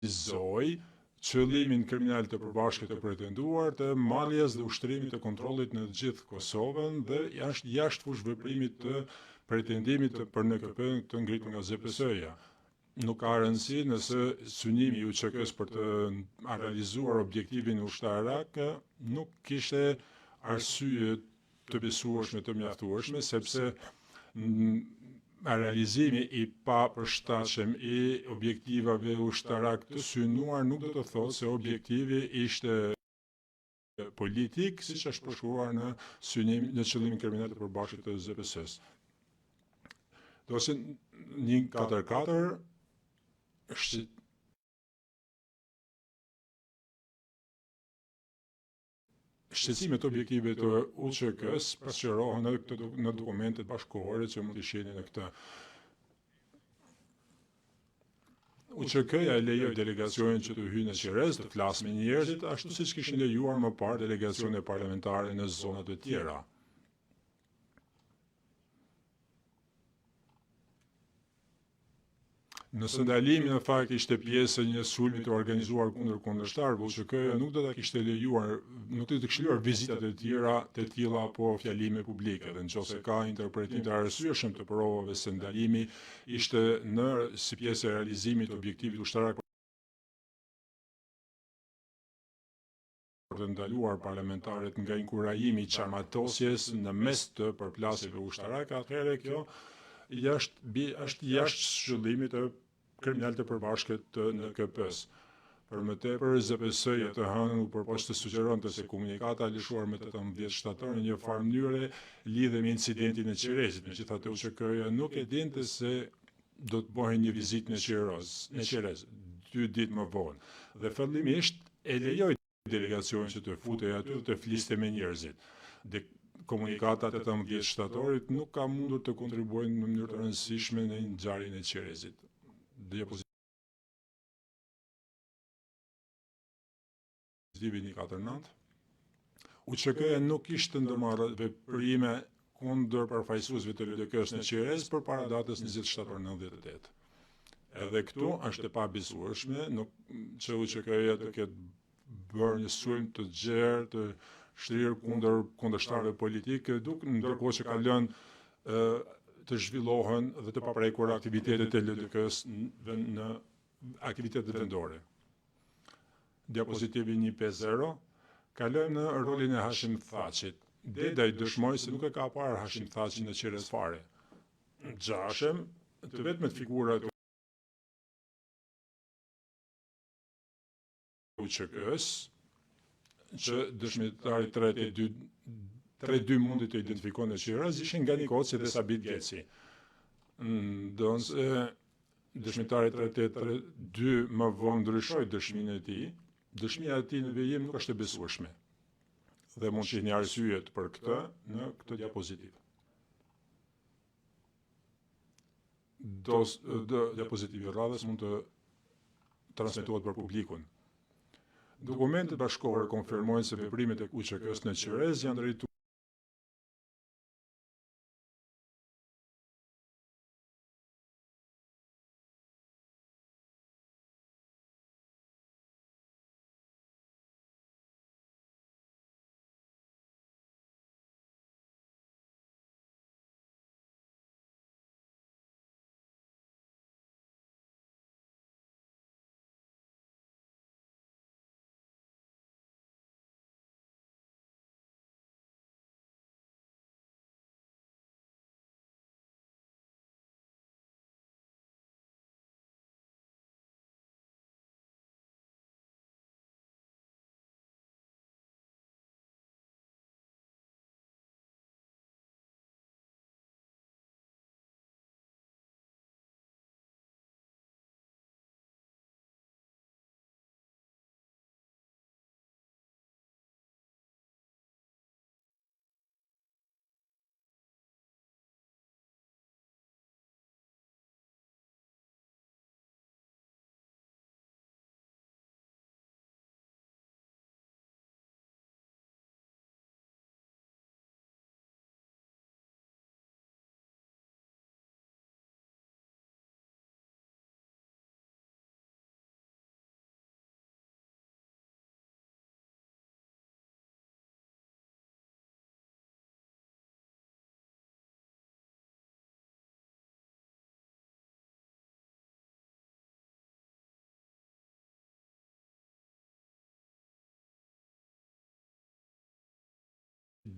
realizoj qëllimin kriminal të përbashkët të pretenduar të marrjes dhe ushtrimit të kontrollit në gjithë Kosovën dhe jashtë fush veprimit të pretendimit për NKP të ngritur nga ZPS-ja. Nuk ka rëndësi nëse synimi i UÇK-s për të realizuar objektivin ushtarak nuk kishte arsye të besueshme të mjaftueshme, sepse realizimi i papërshtatshëm i objektivave ushtarak të synuar nuk do të thotë se objektivi ishte politik, siç është përshkruar në qëllimin kriminal të përbashkët të ZPS-s. Dosje 144 shqetësimet objektive të UÇK-s pasqyrohen në dokumentet bashkëkohore që mund të shihni në këtë. UÇK-ja e lejoi delegacionin që të hyjë në Qerez të flasë me njerëzit, ashtu siç kishin lejuar më parë delegacione parlamentare në zona të tjera. Nëse ndalimi në fakt ishte pjesë e një sulmi të organizuar kundër kundërshtarëve, UÇK-ja nuk do ta kishte lejuar, nuk do të kishte vizitat e tjera të tilla apo fjalime publike. Dhe nëse ka interpretim të arsyeshëm të provave se ndalimi ishte si pjesë e realizimit të objektivit ushtarak për të ndaluar parlamentarët nga inkurajimi i çarmatosjes në mes të përplasjeve ushtarake, atëherë kjo është jashtë shëllimit të kriminal të përbashkët të NKP-s. Për më tepër, ZPS-ja të hënën u përpoqë të sugjeronte se komunikata lëshuar më 18 shtator në një farë mënyre lidhe me incidentin e Qerezit. Megjithatë, UÇK-ja nuk e dinte se do të bëhej një vizitë në Qerez 2 ditë më vonë. Dhe fillimisht e lejoi delegacionin që të futej aty dhe të fliste me njerëzit. Komunikata 18 shtatorit nuk ka mundur të kontribuojnë në mënyrë të rëndësishme në ngjarjen e Qerezit. Diapozitivi 149. UÇK-ja nuk kishte ndërmarrë veprime kundër përfaqësuesve të LDK-s në Qerez përpara datës 20 shtator 98. Edhe këtu është e pabesueshme që UÇK-ja të ketë bërë një sulm të gjerë të shtrirë kundër kundërshtarëve politikë, ndërkohë që ka lënë të zhvillohen dhe të paprekur aktivitetet e LDK-s në aktivitetet vendore. Diapozitivi 150 kalojmë në rolin e Hashim Thaçit. Dedaj dëshmoi se nuk e ka parë Hashim Thaçin në Qerez fare. Xhashem, të vetmet figurat UÇK-s që dëshmitari 32 mundi të identifikojnë në Qerez ishin nga Nikoci dhe Sabit Geci. Dëshmitari 32 më vonë ndryshoi dëshminë e tij. Dëshmia e tij në vijim nuk është e besueshme. Dhe mund të shihni arsyet për këtë në këtë diapozitiv. Diapozitivi radhës mund të transmetohet për publikun. Dokumentet bashkëkohore konfirmojnë se veprimet e UÇK-s në Qerez janë drejtuar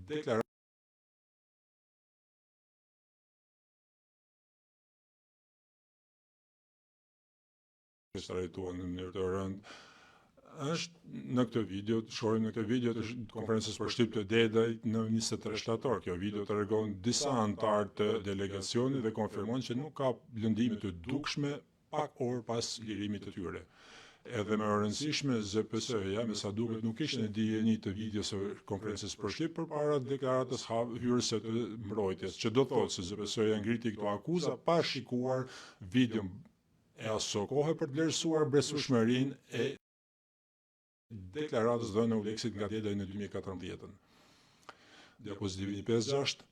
deklaratë trajtuar në mënyrë të rëndë. Është në këtë video, shohim në këtë video të konferencës për shtyp të dedajt në 23 shtator. Kjo video tregon disa anëtar të delegacionit dhe konfirmon që nuk ka lëndime të dukshme pak orë pas lirimit të tyre. Edhe më e rëndësishme, ZPS-ja, me sa duket, nuk ishte në dijeni të videos së konferencës për shtyp përpara deklaratës hyrëse të mbrojtjes, që do thotë se ZPS-ja ngriti këto akuza pa shikuar videon e aso kohë për të vlerësuar besueshmërinë e deklaratës dhënë Uleksit nga Dedaj në 2014. Diapozitivi 56.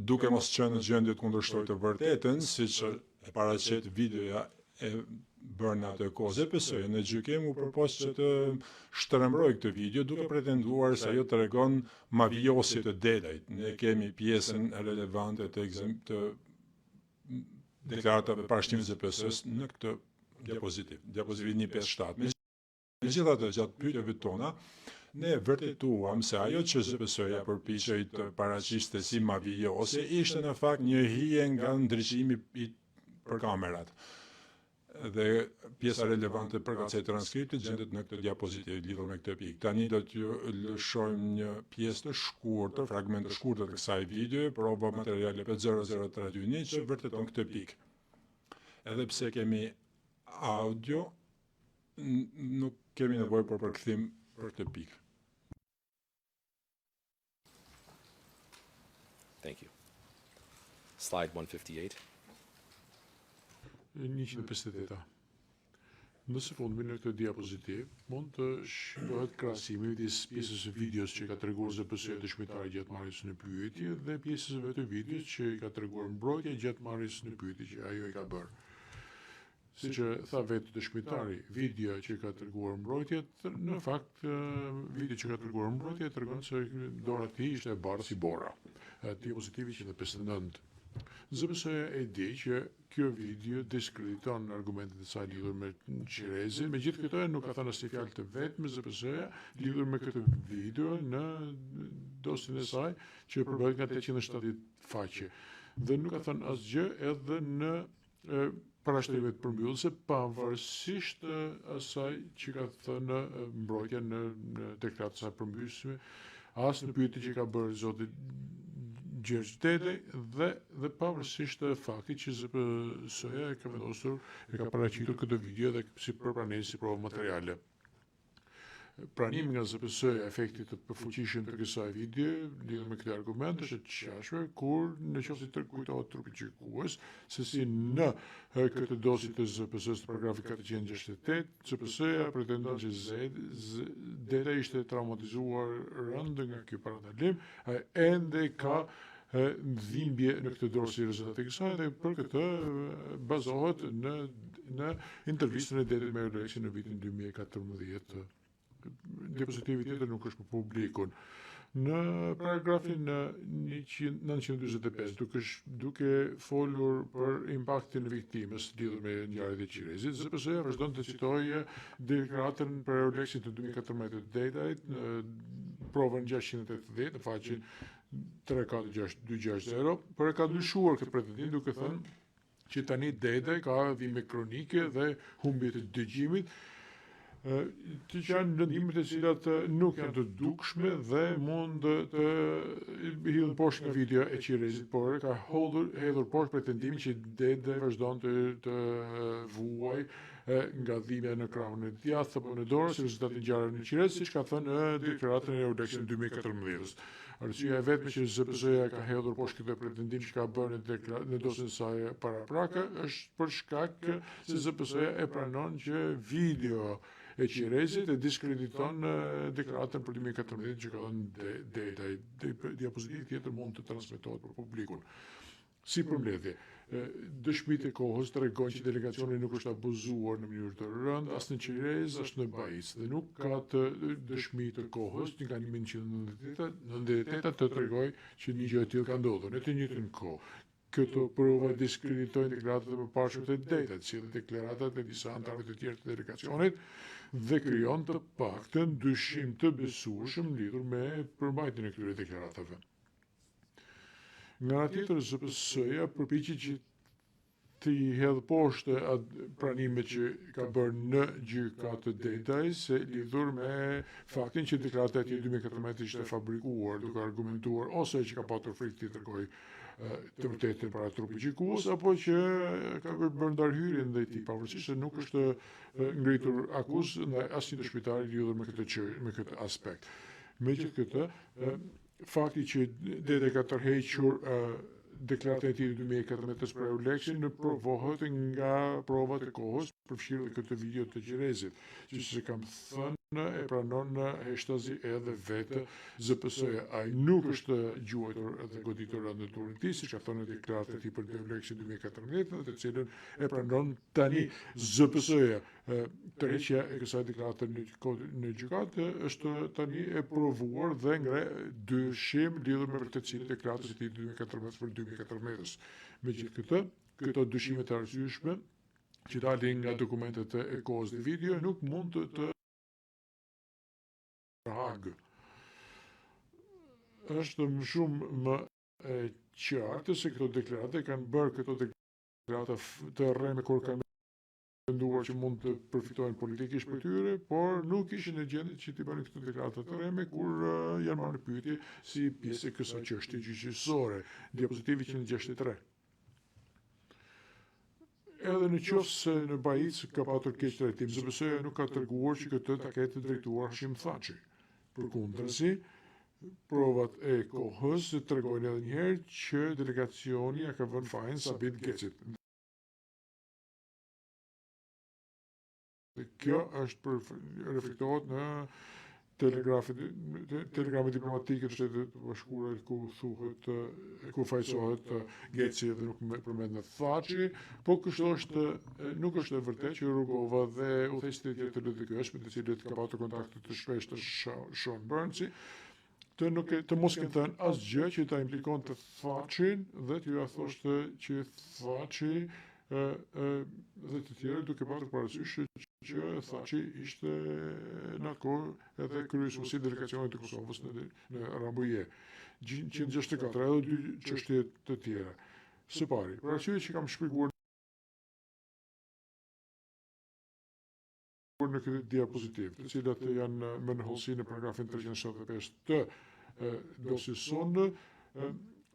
Duke mos qenë në gjendje të kundërshtojë të vërtetën, siç e paraqet videoja e bërë në atë kohë, ZPS-ja në gjykim u propos që të shtrembroj këtë video duke pretenduar se ajo tregon mavijosje të Dedajt. Ne kemi pjesën relevante të deklaratave parashtimit të ZPS-s në këtë diapozitiv. Diapozitivi 57. Megjithatë, gjatë pyetjeve tona, ne vërtetuam se ajo që ZPS-ja përpiqej të paraqiste si mavijose ishte në fakt një hije nga ndriçimi për kamerat. Dhe pjesa relevante përkatëse e transkriptit gjendet në këtë diapozitiv lidhur me këtë pikë. Tani do t'ju lëshojmë një pjesë të shkurtër, fragment të shkurtër të kësaj videoje, prova materiale P00321 që vërteton këtë pikë. Edhe pse kemi audio, nuk kemi nevojë për përkthim për këtë pikë. Thank you. Slide 158. 158. Nëse fundmi në këtë diapozitiv, mund të shikohet krahasimi midis pjesës së videos që ka treguar ZPS-ja dëshmitari gjatë marrjes në pyetje dhe pjesës së vetë videos që i ka treguar mbrojtja gjatë marrjes në pyetje që ajo i ka bërë. Siç e tha vetë dëshmitari, video që ka treguar mbrojtjet, në fakt video që ka treguar mbrojtjet tregon se dora e tij ishte e bardhë si bora. Diapozitivi 159. ZPS-ja e di që kjo video diskrediton argumentet e saj lidhur me Qirezin, megjithë këto nuk ka thënë asnjë fjalë të vetme ZPS-ja lidhur me këtë video në dosjen e saj që përbëhet nga 870 faqe. Dhe nuk ka thënë asgjë edhe në parashtrimet përmbyllëse, pavarësisht asaj që ka thënë mbrojtja në deklaratën e saj përmbyllëse, as në pyetje që ka bërë zoti Gjergj Dedaj dhe pavarësisht faktit që ZPS-ja e ka vendosur, e ka paraqitur këtë video dhe si përpranim si provë materiale. Pranimi nga ZPS-ja efektit të përfuqishëm të kësaj video lidhur me këtë argument është të qashme kur nëse të kujtohet trupi gjykues se si në këtë dosje të ZPS-s të paragrafi 468, ZPS-ja pretendon që Dedaj ishte traumatizuar rënd nga ky parandalim, ende ka dhimbje në këtë dorë si rezultat e kësaj dhe për këtë bazohet në intervistën e Dedajt me Uleksin në vitin 2014. Diapozitivi tjetër nuk është për publikun. Në paragrafin 945, duke folur për impaktin e viktimës lidhur me ngjarjet e Qirezit, ZPS-ja vazhdon të citojë deklaratën për Uleksin të 2014 të Dedajt, provën 680 në faqen 34260, por e ka ndryshuar këtë pretendim duke thënë që tani Dedaj ka dhimbje kronike dhe humbje të dëgjimit, që janë lëndimet e cilat nuk janë të dukshme dhe mund të hidhen poshtë nga video e Qirezit, por ka hedhur poshtë pretendimin që Dedaj vazhdon të vuaj nga dhimbja në krahun e djathtë apo në dorë si rezultat të ngjarjeve në Qirez, siç ka thënë në deklaratën e Uleksit 2014. Arsyeja e vetme që ZPS-ja ka hedhur poshtë këtë pretendim që ka bërë në dosjen e saj paraprake është për shkak se ZPS-ja e pranon që video e Qirezit e diskrediton deklaratën për 2014 që ka dhënë Dedaj. Diapozitivi tjetër mund të transmetohet për publikun. Si përmbledhje, dëshmitë e kohës tregojnë që delegacioni nuk është abuzuar në mënyrë të rëndë as në Qirez as në Bajis dhe nuk ka të dëshmi të kohës nga 1998 të tregojë që një gjë e tillë ka ndodhur në të njëjtën kohë. këto prova diskreditojnë deklaratat e përparshme të drejta, të cilat deklaratat e disa anëtarëve të tjerë të delegacionit dhe krijon të paktën dyshim të besueshëm lidhur me përmbajtjen e këtyre deklaratave. Nga ana tjetër, ZPS-ja përpiqet që të i hedhë poshtë pranimet që ka bërë në gjykatë të detajs lidhur me faktin që deklarata e tij 2014 ishte fabrikuar, duke argumentuar ose që ka patur frikë të tregojë të vërtetën para trupit gjykues, apo që ka bërë ndarhyrje ndaj tij, pavarësisht se nuk është ngritur akuzë ndaj asnjë dëshmitari lidhur me këtë aspekt. Megjithatë, fakti që dete ka tërhequr deklarata e tij 2014 për Euleksin në provohet nga provat e kohës, përfshirë këtë video të Gjerezit, që se kam thënë e pranon Heshtazi edhe vetë ZPS-ja. Ai nuk është gjuajtur dhe goditur në turrin e tij, siç ka thënë deklarata e tij për Euleksin 2014, të cilën e pranon tani ZPS-ja. Tërheqja e kësaj deklarate në gjykatë është tani e provuar dhe ngre dyshim lidhur me vërtetësinë e deklaratës së tij 2014 për 2014. Megjithatë, këto dyshime të arsyeshme që dalin nga dokumentet e kohës dhe video nuk mund të Hag. Është më shumë më e qartë se këto deklarate kanë bërë këto deklarata të rreme kur kanë menduar që mund të përfitojnë politikisht për tyre, por nuk ishin në gjendje që të bënin këto deklarata të rreme kur janë marrë në pyetje si pjesë e kësaj çështje gjyqësore. Diapozitivi 163. Edhe në qoftë se në Bajic ka patur keq trajtim, ZPS-ja nuk ka treguar që këtë ta ketë drejtuar Hashim Thaçi. Përkundrazi, provat e kohës tregojnë edhe një herë që delegacioni ja ka vënë fajin Sabit Gecit. Kjo është reflektohet në telegrami diplomatike të Shtetit të Bashkuar ku fajsohet Geci dhe nuk përmendet Thaçi, po kështu nuk është e vërtetë që Rugova dhe udhëheqësit e tjerë të LDK-s, me të cilët ka patur kontakte të shpeshta Sean Burnsi, të mos kenë thënë asgjë që ta implikonte Thaçin dhe t'ju ja thoshte që Thaçi dhe të tjerë duke patur parasysh që Thaçi ishte në atë kohë edhe kryesuesi i delegacionit të Kosovës në Rambuje. 164 edhe dy çështje të tjera. Së pari, për arsye që kam shpjeguar në këtë diapozitiv, të cilat janë më në hollësi në paragrafin 375 të dosjes sonë,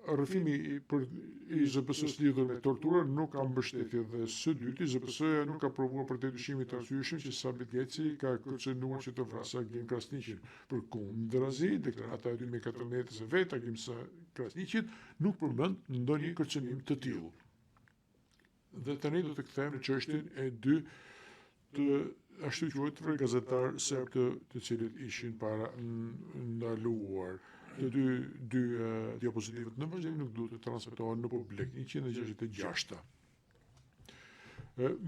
rrëfimi i ZPS-s lidhur me torturën nuk ka mbështetje dhe së dyti ZPS-ja nuk ka provuar për të dyshimit të arsyeshëm që Sabit Geci ka kërcënuar që të vrasë Agim Krasniqin. Përkundrazi, deklarata e 2014 e vetë Agim Krasniqit nuk përmend ndonjë kërcënim të tillë. Dhe tani do të kthehemi në çështjen e dy të ashtu quajtur gazetar serb të cilët ishin para ndaluar. Të dy diapozitivat në vazhdim nuk duhet të transmetohen në publik. 166.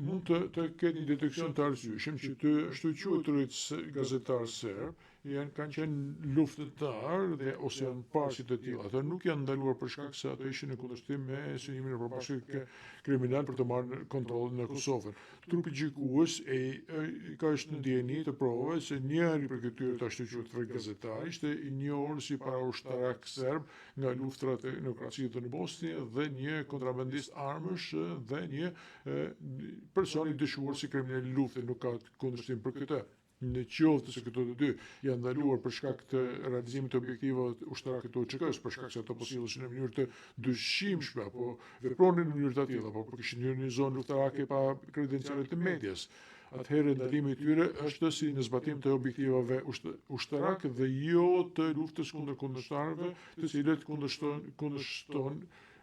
Mund të ketë një deteksion të arsyeshëm që të ashtu quajturit gazetar serb kanë qenë luftëtar dhe ose janë parë të tillë. Ata nuk janë ndaluar për shkak se ato ishin në kundërshtim me synimin e përbashkët kriminal për të marrë kontrollin në Kosovën. Trupi gjykues ka është në dieni të provave se njëri për këtyre të ashtu quajtur gazetar ishte i njohur si paraushtarak serb nga luftrat e demokracisë në Bosnjë dhe një kontrabandist armësh dhe një person i dëshuar si kriminal lufte, nuk ka kundërshtim për këtë. Në qoftë se këto të dy janë ndaluar për shkak të realizimit të objektivave ushtarake të OÇK-s, për shkak se ato po silleshin në mënyrë të dyshimshme apo vepronin në mënyrë të tillë, apo kishin hyrë në një zonë luftarake pa kredenciale të medias, atëherë ndalimi i tyre është si në zbatim të objektivave ushtarake dhe jo të luftës kundër kundërshtarëve, të cilët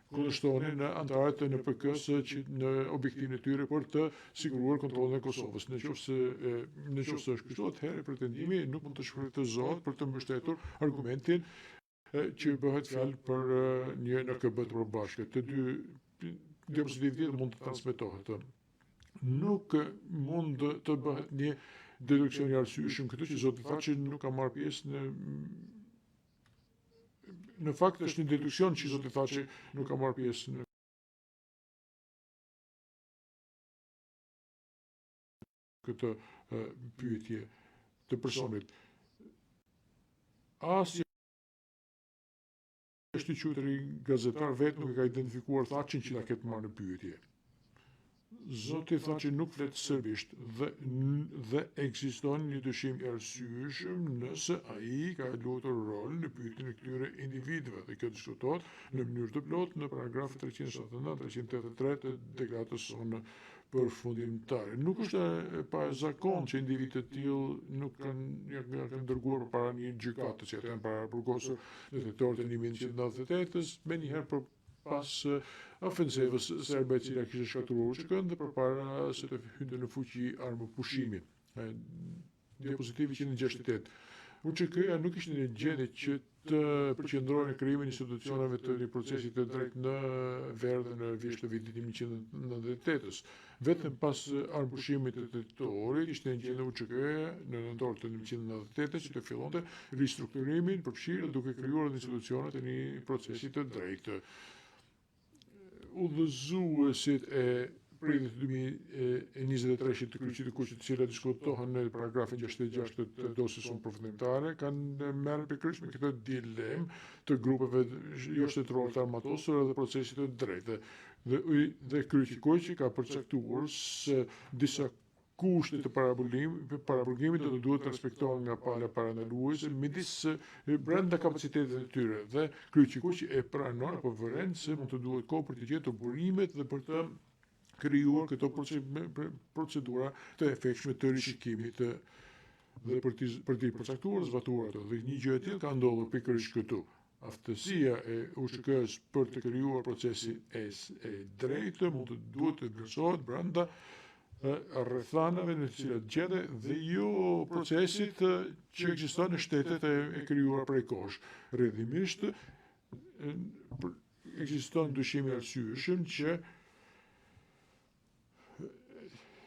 kundërshtonin në antarët e NPK-s që në objektivin e tyre për të siguruar kontrollin e Kosovës. Në qoftë se është kështu, atëherë pretendimi nuk mund të shfrytëzohet për të mbështetur argumentin që bëhet fjalë për një NKB të përbashkët. Të dy diapozitivat mund të transmetohet. Nuk mund të bëhet një deduksion i arsyeshëm këtu që zoti Thaçi nuk ka marrë pjesë në fakt është një deduksion që zoti Thaçi nuk ka marrë pjesë në këtë pyetje të personit. Asnjë është i quajtur gazetar vetë nuk e ka identifikuar Thaçin që ta ketë marrë në pyetje. Zoti Thaçi nuk flet serbisht dhe ekziston një dyshim i arsyeshëm nëse ai ka luajtur rol në pyetjen e këtyre individëve dhe kjo diskutohet në mënyrë të plotë në paragrafet 379-383 të deklaratës sonë përfundimtare. Nuk është e pazakontë që individ të tillë nuk kanë dërguar përpara një gjykate që janë paraburgosur në tetor të 1998-s, menjëherë për pas ofensivës serbe e cila kishte shkatruar UÇK-n dhe përpara se të hynte në fuqi armë pushimi. Diapozitivi 168. UÇK-ja nuk ishte në gjendje që të përqendrohej në krijimin e institucioneve të një procesi të drejtë në verë dhe në vjesht të vitit 1998-s. Vetëm pas armëpushimit të teritorit ishte në gjendje UÇK-ja në nëntor të 1998-s që të fillonte ristrukturimin përfshirë duke krijuar institucionet e një procesi të drejtë. Udhëzuesit e pritit 2023 të kryqit të kuqit të cilat diskutohen në paragrafin 66 të dosjes sonë përfundimtare kanë merren pikërisht me këtë dilemë të grupeve jo shtetërore të armatosura dhe procesit të drejtë. Dhe kryqi i kuqit ka përcaktuar se disa kushte të paraburgimit do të duhet të respektohen nga pala parandaluese midis brenda kapacitetit të tyre dhe kryqi i kuqit e pranon apo vëren se mund të duhet kohë për të gjetur burimet dhe për të krijuar këto procedura të efektshme të rishikimit dhe për të përcaktuar zbatuar ato. Dhe një gjë e tillë ka ndodhur pikërisht këtu. Aftësia e UÇK-s për të krijuar procesin e drejtë mund të duhet të vlerësohet brenda rrethanave në të cilat gjetet dhe jo procesit që ekziston në shtetet e krijuara prej kohësh. Rrjedhimisht ekziston dyshim i arsyeshëm që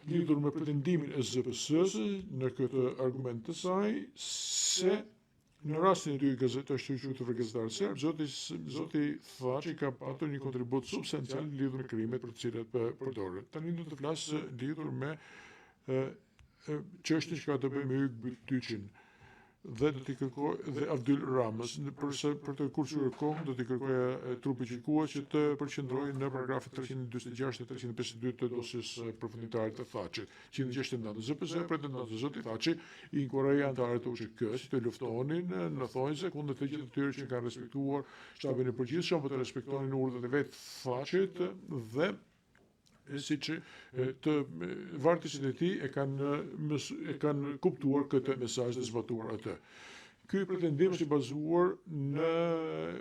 lidhur me pretendimin e ZPS-s në këtë argument të saj se në rastin e dy gazetashtë të gazetar serb, zoti Thaçi ka patur një kontribut substancial lidhur me krimet për të cilat përdoret. Tani do të flas lidhur me çështjen që ka të bëjë me Yk Bytyçin dhe do t'i kërkoj dhe Abdyl Ramës për të kursuar kohën do t'i kërkoja trupit gjykuar që të përqendrohej në paragrafet 346 dhe 352 të dosjes përfundimtare të Thaçit. 169 ZPS pretendon se zoti Thaçi i inkurajoi anëtarët e UÇK-s të luftonin në thonjse kundër të gjithë atyre që kanë respektuar shtabin e përgjithshëm, por të respektonin urdhët e vet Thaçit dhe siç të vartësit e tij e kanë kuptuar këtë mesazh dhe zbatuar atë. Ky pretendim është i bazuar në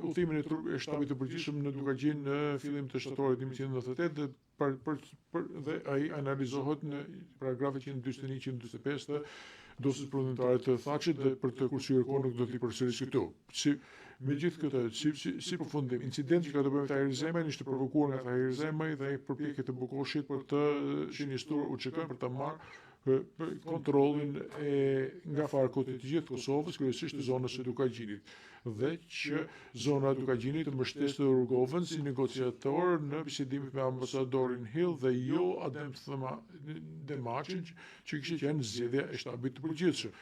udhimin e shtabit të përgjithshëm në Dukaqin në fillim të shtatorit 1998 dhe ai analizohet në paragrafet 141-145 të dosjes përfundimtare të Thaçit dhe për të kursyer kohën nuk do t'i përsëris këtu. Megjithë këtë, si përfundim, incidenti që ka të bëjë me Tahir Zemaj ishte provokuar nga Tahir Zemaj dhe ai përpjekje të Bukoshit për të shinistuar UÇK-n për të marrë kontrollin nga farkut e të gjithë Kosovës, kryesisht të zonës së Dukaqinit, dhe që zona e Dukaqinit të mbështesë të Rrugovën si negociator në bisedimet me ambasadorin Hill dhe jo Adem Demaçin që kishte qenë zgjedhja e shtabit të përgjithshëm.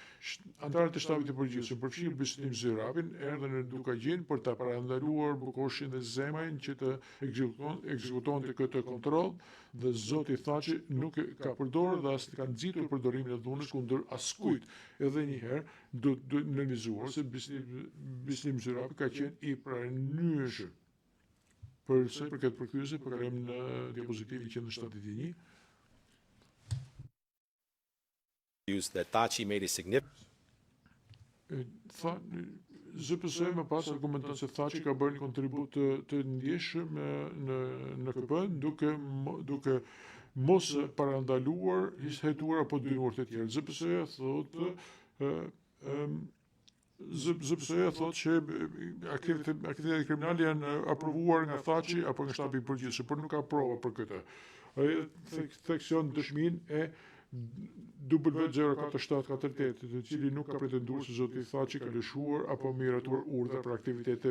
Antarët e shtabit të përgjithshëm, përfshirë Bislim Zyrapin, erdhën në Dukaqin për ta parandaluar Bukoshin dhe Zemajin që të ekzekutonte këtë kontroll dhe zoti Thaçi nuk ka përdorur dhe as ka nxitur përdorimin e dhunës kundër askujt. Edhe një herë do të nënvizuar se Bislim Zyrapi ka qenë i pranueshëm. Për sa i përket përkthyesve, përkalojmë në diapozitivin 171. That Thaçi made a significant ZPS më pas argumenton se Thaçi ka bërë një kontribut të ndjeshëm në KP duke mos parandaluar, hetuar apo dynuar të tjerë. ZPS-ja thotë që aktivitetet kriminale janë aprovuar nga Thaçi apo nga shtabi i përgjithshëm, por nuk ka prova për këtë. Ai theksion dëshmin e W0478, i cili nuk ka pretenduar se zoti Thaçi ka lëshuar apo miratuar urdhra për aktivitete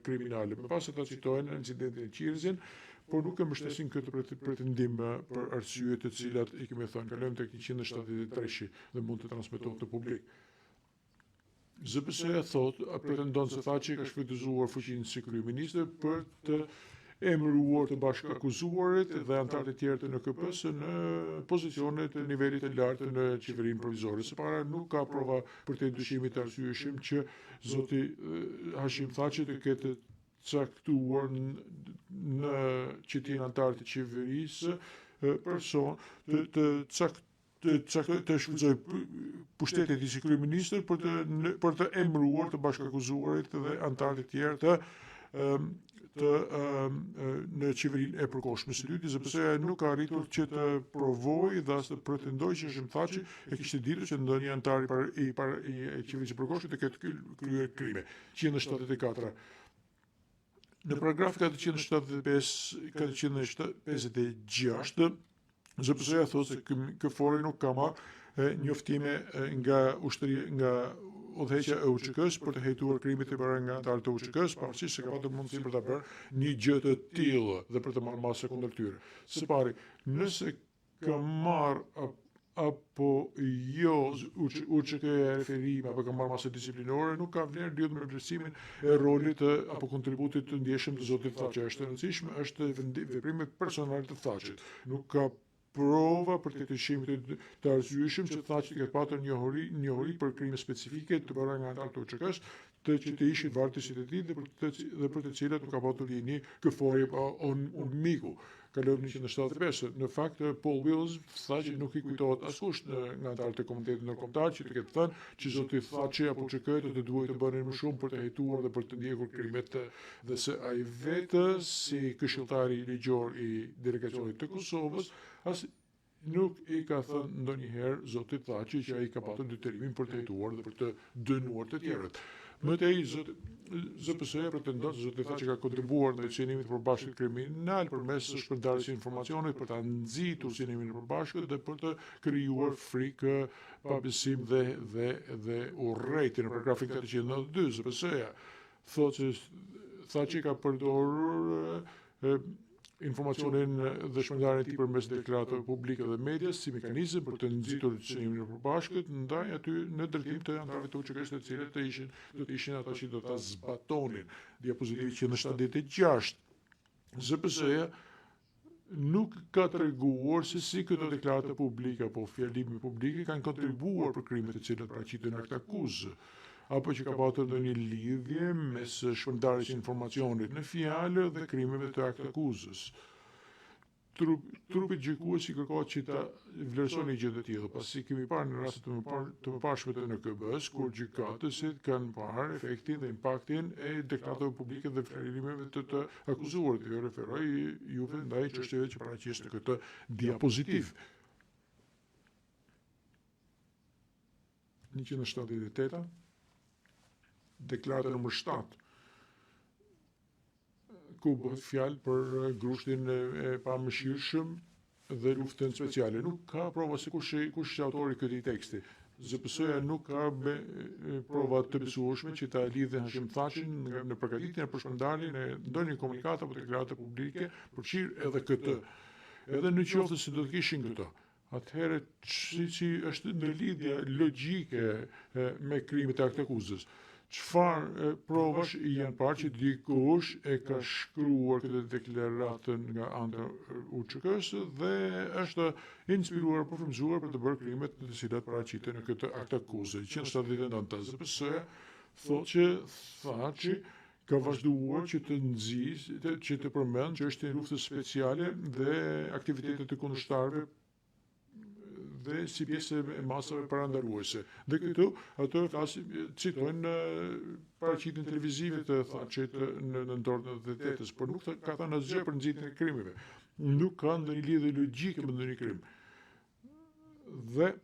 kriminale. Më pas ata citojnë incidentin e Qirzin, por nuk e mbështesin këtë pretendim për arsye të cilat i kemi thënë, kalojmë tek 173 dhe mund të transmetohet në publik. ZPS-ja pretendon se Thaçi ka shfrytëzuar fuqinë si kryeministër për të emëruar të bashkëakuzuarit dhe anëtarët e tjerë të NKP-s në pozicione të nivelit të lartë në qeverinë provizore. Së para nuk ka prova për të dyshimit të arsyeshëm që zoti Hashim Thaçi të ketë caktuar në që të jenë anëtarë të qeverisë person të shfrytëzoj pushtetit i si kryeministër për të emëruar të bashkëakuzuarit dhe anëtarët e tjerë në qeverinë e përkohshme. Së dyti, ZPS-ja nuk ka arritur që të provojë dhe as të pretendojë që Hashim Thaçi e kishte ditur që ndonjë anëtar i qeverisë së përkohshme të ketë kryer krime. 174. Në paragrafin 456, ZPS-ja thotë se KFOR nuk ka marrë njoftime nga udhëheqja e UÇK-s për të hetuar krimet e bëra nga anëtarët e UÇK-s, pavarësisht se ka patur mundësi për ta bërë një gjë të tillë dhe për të marrë masë kundër tyre. Së pari, nëse ka marrë apo jo UÇK-ja referime apo ka marrë masë disiplinore, nuk ka vlerë lidhur me vlerësimin e rolit apo kontributit të ndjeshëm të zotit Thaçi. Është e rëndësishme, është veprimi personal të Thaçit. Nuk ka prova për të dyshimit të arsyeshëm që Thaçi ka patur njohuri për krime specifike të bëra nga anëtarët e UÇK-s, që të ishin vartësit e tij dhe për të cilat nuk ka patur linjë KFOR apo miku. Kalojmë në 175. Në fakt, Paul Wills tha që nuk i kujtohet askush nga anëtarët e Komunitetit Ndërkombëtar që të ketë thënë që zoti Thaçi apo UÇK-t të duhet të bënin më shumë për të hetuar dhe për të ndjekur krimet dhe se ai vetë si këshilltari ligjor i delegacionit të Kosovës as nuk i ka thënë ndonjëherë zotit Thaçi që ai ka patur detyrimin për të hetuar dhe për të dënuar të tjerët. Mëtej, ZPS-ja pretendon se zoti Thaçi ka kontribuar në synimin e përbashkët kriminal përmes shpërndarjes së informacionit për ta nxitur synimin e përbashkët dhe për të krijuar frikë, pabesim dhe urrëti. Në paragrafin 492 ZPS-ja thotë se Thaçi ka përdorur informacionin dhe shpërndarjen e tij përmes deklaratave publike dhe medias si mekanizëm për të nxitur synimin e përbashkët ndaj aty në drejtim të anëtarëve të UÇK-s të cilët do të ishin ata që do ta zbatonin. Diapozitivi 176. ZPS-ja nuk ka treguar se si këto deklarata publike apo fjalime publike kanë kontribuar për krimet të cilat paraqiten akt akuzë, apo që ka patur ndonjë lidhje mes shpërndarjes së informacionit në fjalë dhe krimeve të akt akuzës. Trupi gjykues i kërkohet që ta vlerësojë një gjë të tillë, pasi kemi parë në raste të mëparshme të NKB-s kur gjykatësit kanë parë efektin dhe impaktin e deklaratave publike dhe fjalimeve të akuzuarit. Jo referoj juve ndaj çështjeve që paraqes në këtë diapozitiv. 178. Deklarata nr. 7, ku bëhet fjalë për grushtin e pamëshirshëm dhe luftën speciale. Nuk ka prova se kush është autori i këtij teksti. ZPS-ja nuk ka prova të besueshme që ta lidhë Hashim Thaçin në përgatitjen e përshpërndarjen e ndonjë komunikate apo deklarate publike, përfshirë edhe këtë. Edhe në qoftë se do të kishin këto, atëherë si është në lidhje logjike me krimet e akt akuzës. Çfarë provash janë parë që dikush e ka shkruar këtë deklaratën nga ana e UÇK-s dhe është inspiruar apo frymëzuar për të bërë krimet të cilat paraqiten në këtë akt akuzë. 179. ZPS-ja thotë që Thaçi ka vazhduar që të nxjisë, që të përmend që është një luftë speciale dhe aktivitetet të kundërshtarëve dhe si pjesë e masave parandaluese. Dhe këtu ato citojnë paraqitjen televizive të Thaçit në dorën e detetës, por nuk ka thënë asgjë për nxitjen e krimeve. Nuk ka ndonjë lidhje logjike me ndonjë krim. Dhe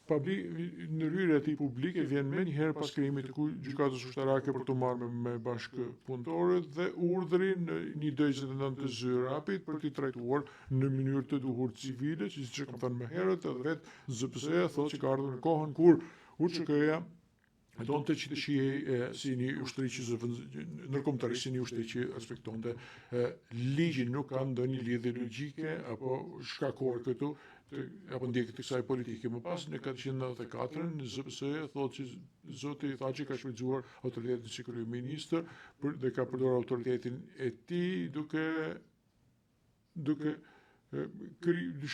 në rryrë e tij publike vjen menjëherë pas krimit të gjykatës ushtarake për të marrë me bashkëpunëtorët dhe urdhrin 149 të Zyrapit për t'i trajtuar në mënyrë të duhur civile, siç kam thënë më herët, edhe vetë ZPS-ja thotë që ka ardhur në kohën kur UÇK-ja donte që të shihej si një ushtri që ndërkombëtarisht si një ushtri që respektonte ligjin, nuk ka ndonjë lidhje logjike apo shkakore këtu apo ndjekje të kësaj politike. Më pas në 494-ën ZPS thotë që zoti Thaçi ka shfrytzuar autoritetin si kryeministër dhe ka përdorur autoritetin e tij duke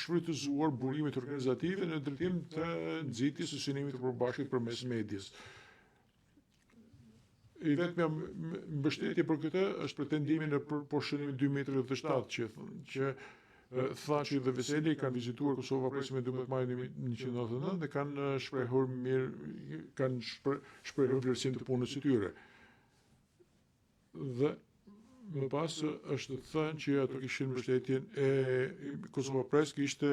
shfrytëzuar burimet organizative në drejtim të nxitjes së synimit të përbashkët përmes medias. I vetmja mbështetje për këtë është pretendimi në poshënimin 2037 që Thaçi dhe Veseli kanë vizituar Kosova Presi me 12 maj 1999 dhe kanë shprehur vlerësim të punës së tyre. Dhe më pas është thënë që ato kishin mbështetjen e Kosova Press kishte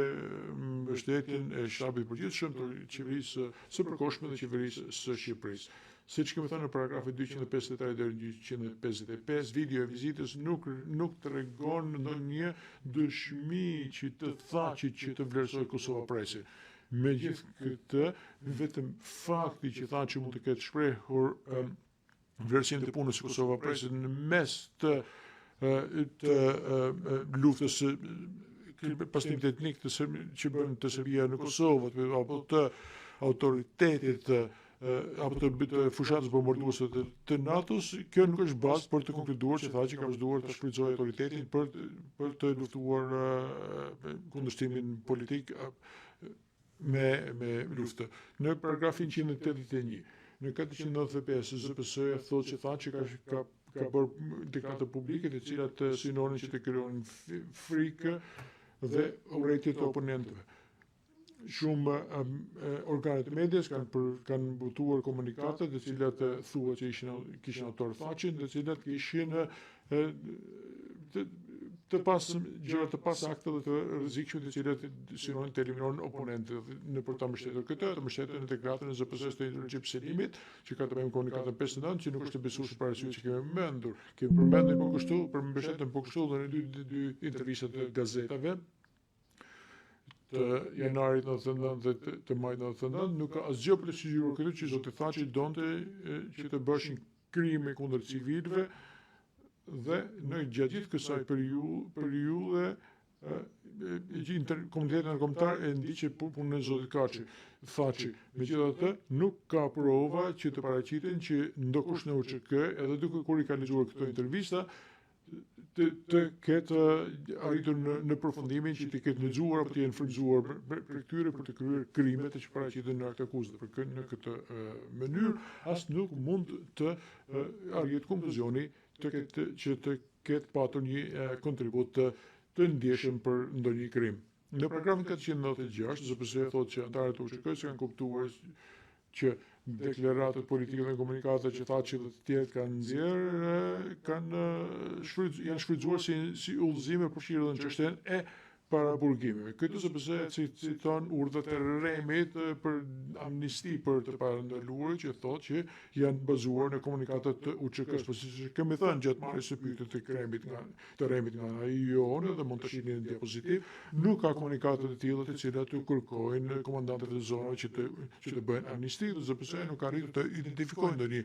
mbështetjen e shtabit përgjithshëm të qeverisë së përkohshme dhe qeverisë së Shqipërisë. Siç kemi thënë në paragrafin 253 deri 255, video e vizitës nuk tregon ndonjë dëshmi që të Thaçit që të vlerësoj Kosova Presi. Megjithatë, vetëm fakti që Thaçi mund të ketë shprehur vlerësim të punës së Kosova Presi në mes të luftës pastimit etnik që bën të Serbia në Kosovë apo të autoritetit apo të fushatës bombarduese të NATO-s, kjo nuk është bazë për të konkluduar që Thaçi ka vazhduar të shfrytëzojë autoritetin për të luftuar kundërshtimin politik me luftë. Në paragrafin 181, në 495 ZPS thotë që Thaçi ka bërë deklaratë publike të cilat synonin që të krijonin frikë dhe urrejtje të oponentëve. Shumë organet e medias kanë mbutuar komunikate të cilat thuhet që kishin autor Thaçin, të cilat kishin të pasakta dhe të rrezikshme të cilat synonin të eliminonin oponentët në për ta mbështetur këtë, të mbështetën në deklarën e ZPS të Recep Selimit, që ka të bëjë me komunikatën 59, që nuk është e besueshme para syve që kemi mendur. Kemi përmendur po kështu, për mbështetjen po kështu dhe në dy intervistat të gazetave të janarit 99 dhe të majit 99, nuk ka asgjë për të sugjeruar këtë që zoti Thaçi donte që të bëshin krime kundër civilëve dhe në gjatë gjithë kësaj periudhe komuniteti ndërkombëtar e ndiqe punën e zotit Thaçi. Megjithatë, nuk ka prova që të paraqiten që ndokush në UÇK, edhe duke kur i ka lexuar këto intervista, të ketë arritur në përfundimin që të ketë lexuar apo të jenë frymëzuar për këtyre për të kryer krimet që paraqiten në akt akuzë. Në këtë mënyrë as nuk mund të arrihet konkluzioni që të ketë patur një kontribut të ndjeshëm për ndonjë krim. Në paragrafin 496 ZPS thotë që anëtarët e UÇK-s kanë kuptuar që deklaratët politike dhe komunikatet që Thaçi dhe të tjerë kanë nxjerrë janë shfrytzuar si udhëzime për fshirje në çështjen e paraburgimeve. Këtë ZPS citon urdhët e Remit për amnisti për të parandaluar që thotë që janë bazuar në komunikatet të UÇK-s, por siç kemi thënë gjatë marrjes së pyetjeve të Remit nga ai jonë dhe mund të shihni në diapozitiv, nuk ka komunikate të tilla të cilat të kërkojnë komandantët e zonave që të bëjnë amnisti, dhe ZPS nuk ka arritur të identifikojë ndonjë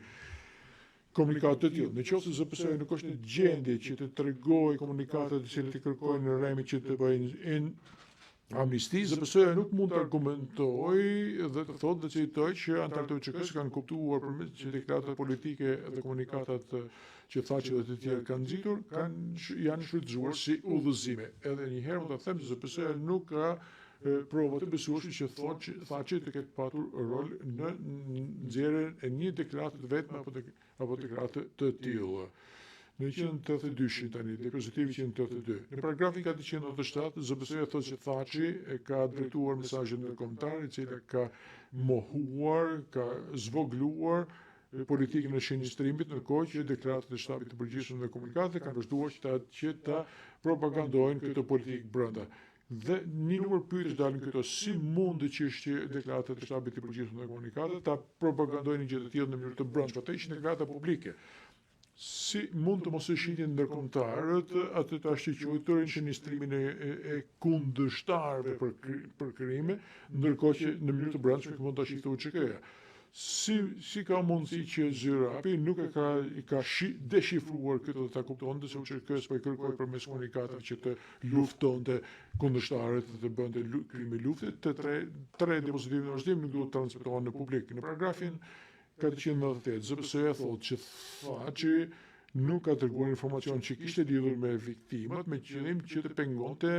komunikat të tillë. Nëse ZPS nuk është në gjendje që të tregojë komunikatet të cilat i kërkojnë në Remit që të bëjnë amnisti, ZPS nuk mund të argumentojë dhe të thotë dhe citojë që anëtarët e UÇK-s kanë kuptuar përmes që deklaratat politike dhe komunikatat që Thaçi dhe të tjerë kanë nxitur janë shfrytzuar si udhëzime. Edhe një herë do të them se ZPS nuk ka prova të besueshme që thotë Thaçi të ketë patur rol në nxjerrjen e një deklaratë të vetme apo deklaratë të tilla. Në 182 tani, depozitivi 182. Në paragrafin 497 ZPS thotë se Thaçi ka drejtuar mesazhe ndërkombëtare, i cili ka mohuar, ka zvogluar politikën e shënjestrimit, ndërkohë që deklaratat e shtabit të përgjithshëm dhe komunikatet kanë vazhduar që ta propagandojnë këtë politikë brenda. Dhe një numër pyetjes dalin këto, si mund të që deklaratat e shtabit të përgjithshëm dhe komunikatet ta propagandojnë gjë të tilla në mënyrë të brendshme, ato ishin deklarata publike. Si mund të mos e shitin ndërkombëtarët atë të shqyrturin shënjestrimin e kundërshtarëve për krime, ndërkohë që në mënyrë të brendshme mund ta shihte UÇK-ja. si ka mundësi që Zyrapi nuk e ka deshifruar këtë dhe ta kuptonte se u kërkës për kërkoj përmes komunikatave që të luftonte kundërshtarët dhe të bënte krime lufte, të tre dispozitive në vazhdim nuk duhet të transmetohen në publik. Në paragrafin 498, ZPS-ja thotë që Thaçi nuk ka dërguar informacion që kishte lidhur me viktimat me qëllim që të pengonte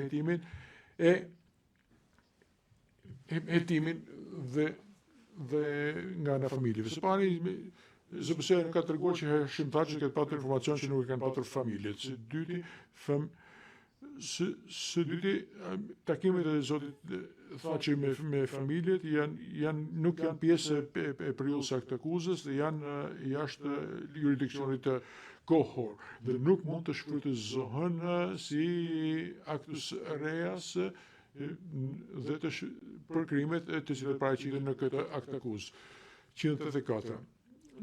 hetimin hetimin dhe nga ana familjeve. Së pari, ZPS-ja nuk ka treguar që Hashim Thaçi ka patur informacion që nuk e kanë patur familjet. Së dyti, takimet e zotit Thaçi me familjet nuk janë pjesë e periudhës së akuzës dhe janë jashtë jurisdiksionit të kohor dhe nuk mund të shfrytëzohen si actus reas dhe për krimet të cilat paraqiten në këtë akt akuzë. 184.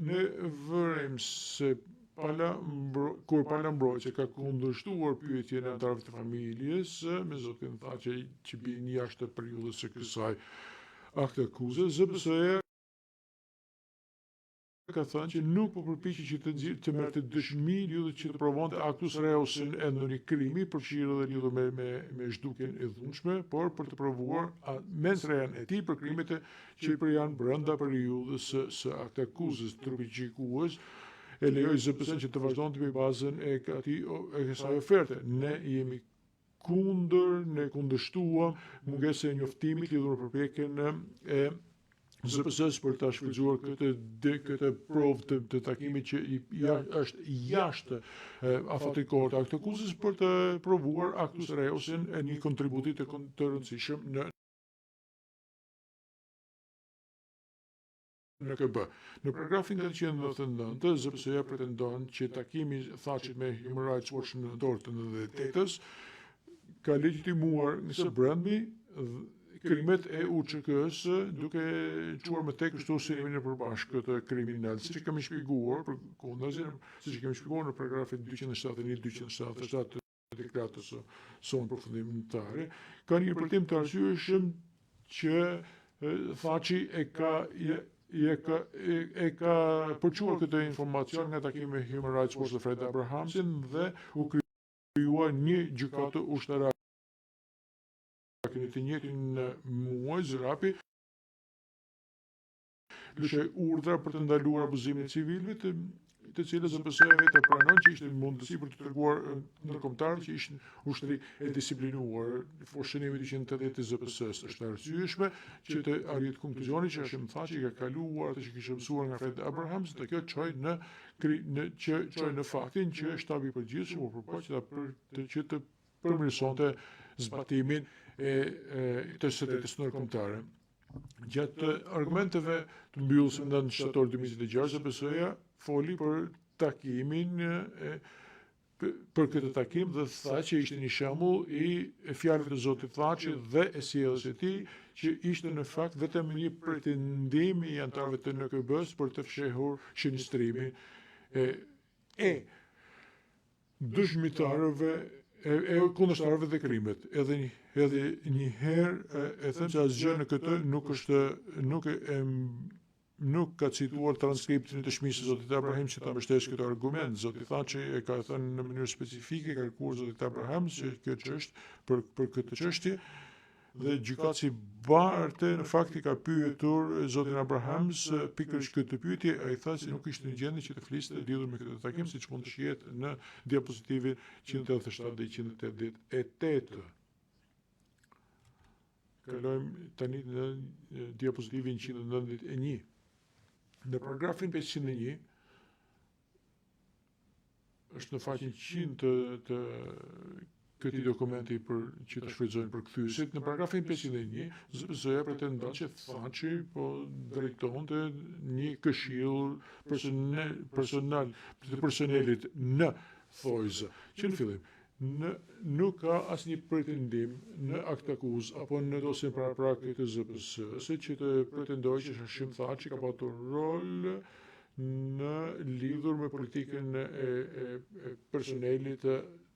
Ne vërejmë se kur pala mbrojtëse ka kundërshtuar pyetjen e anëtarëve të familjes me zotin Thaçi që bien jashtë periudhës së kësaj akt akuzë, ZPS-ja ka thënë që nuk po përpiqet që të merrte dëshmi lidhur që të provonte actus reusin e ndonjë krimi përfshirë dhe lidhur me zhdukjen e dhunshme, por për të provuar mensrean e tij për krimet që janë brenda periudhës së akt akuzës. Trupi gjykues e lejoi ZPS-n që të vazhdonte me bazën e kësaj oferte. Ne jemi ne kundërshtuam mungesën e njoftimit lidhur me përpjekjen e ZPS-s për ta shfrytzuar këtë provë të takimit që është jashtë afatit kohor të akt akuzës për të provuar actus reusin e një kontributi të rëndësishëm në KB. Në paragrafin 499, ZPS-ja pretendon që takimi Thaçit me Human Rights Watch në dorë të 98-s ka legitimuar së brendmi krimet e UÇK-s duke çuar më tek kështu synimin e përbashkët të kriminal, siç kemi shpjeguar siç kemi shpjeguar në paragrafin 271-277 të dekretës son përfundimtare, ka një interpretim të arsyeshëm që Thaçi e ka përçuar këtë informacion nga takimi me Human Rights Watch dhe Fred Abrahamsin dhe u krijuar një gjykatë ushtarake. Në të njëjtin muaj Zyrapi lëshoi urdhra për të ndaluar abuzimin e civilëve, të cilët ZPS-ja vetë pranon që ishte mundësi për të treguar ndërkombëtarët që ishin ushtri e disiplinuar. Shënimi 280 të ZPS-s është arsyeshme që të arrihet konkluzionin që Hashim Thaçi ka kaluar atë që kishte mësuar nga Fred Abrahams dhe kjo çoi në faktin që shtabi i përgjithshëm u përpoq që të përmirësonte zbatimin të shtetit ndërkombëtar. Gjatë argumenteve të mbyllësve ndan shtator 2026, ZPS-ja foli për takimin për këtë takim dhe tha që ishte një shembull i fjalëve të zotit Thaçi dhe e sjelljes së tij që ishte në fakt vetëm një pretendim i anëtarëve të NKB-s për të fshehur shënistrimin e dëshmitarëve e kundërshtarëve dhe krimet. Edhe një herë e them se asgjë në këtë nuk ka cituar transkriptin e dëshmisë së zotit Abraham që ta mbështesë këtë argument. Zoti Thaçi e ka thënë në mënyrë specifike, ka kërkuar zotit Abraham që kjo çështje për këtë çështje dhe gjykatësi Barte në fakt i ka pyetur zotin Abrahams pikërisht këtë pyetje, ai tha se nuk ishte në gjendje që të fliste lidhur me këtë takim, siç mund të shihet në diapozitivin 187 dhe 188. Kalojmë tani në diapozitivin 191. Në paragrafin 501 është në faqen 100 të këtij dokumenti që të shfrytëzojnë për kthyesit. Në paragrafin 501, ZPS-ja pretendon që Thaçi drejtonte një këshill personal të personelit në Thojzë, që në fillim nuk ka asnjë pretendim në akt akuzë apo në dosjen parapraktik të ZPS-së që të pretendojë që Hashim Thaçi ka patur rol në lidhur me politikën e personelit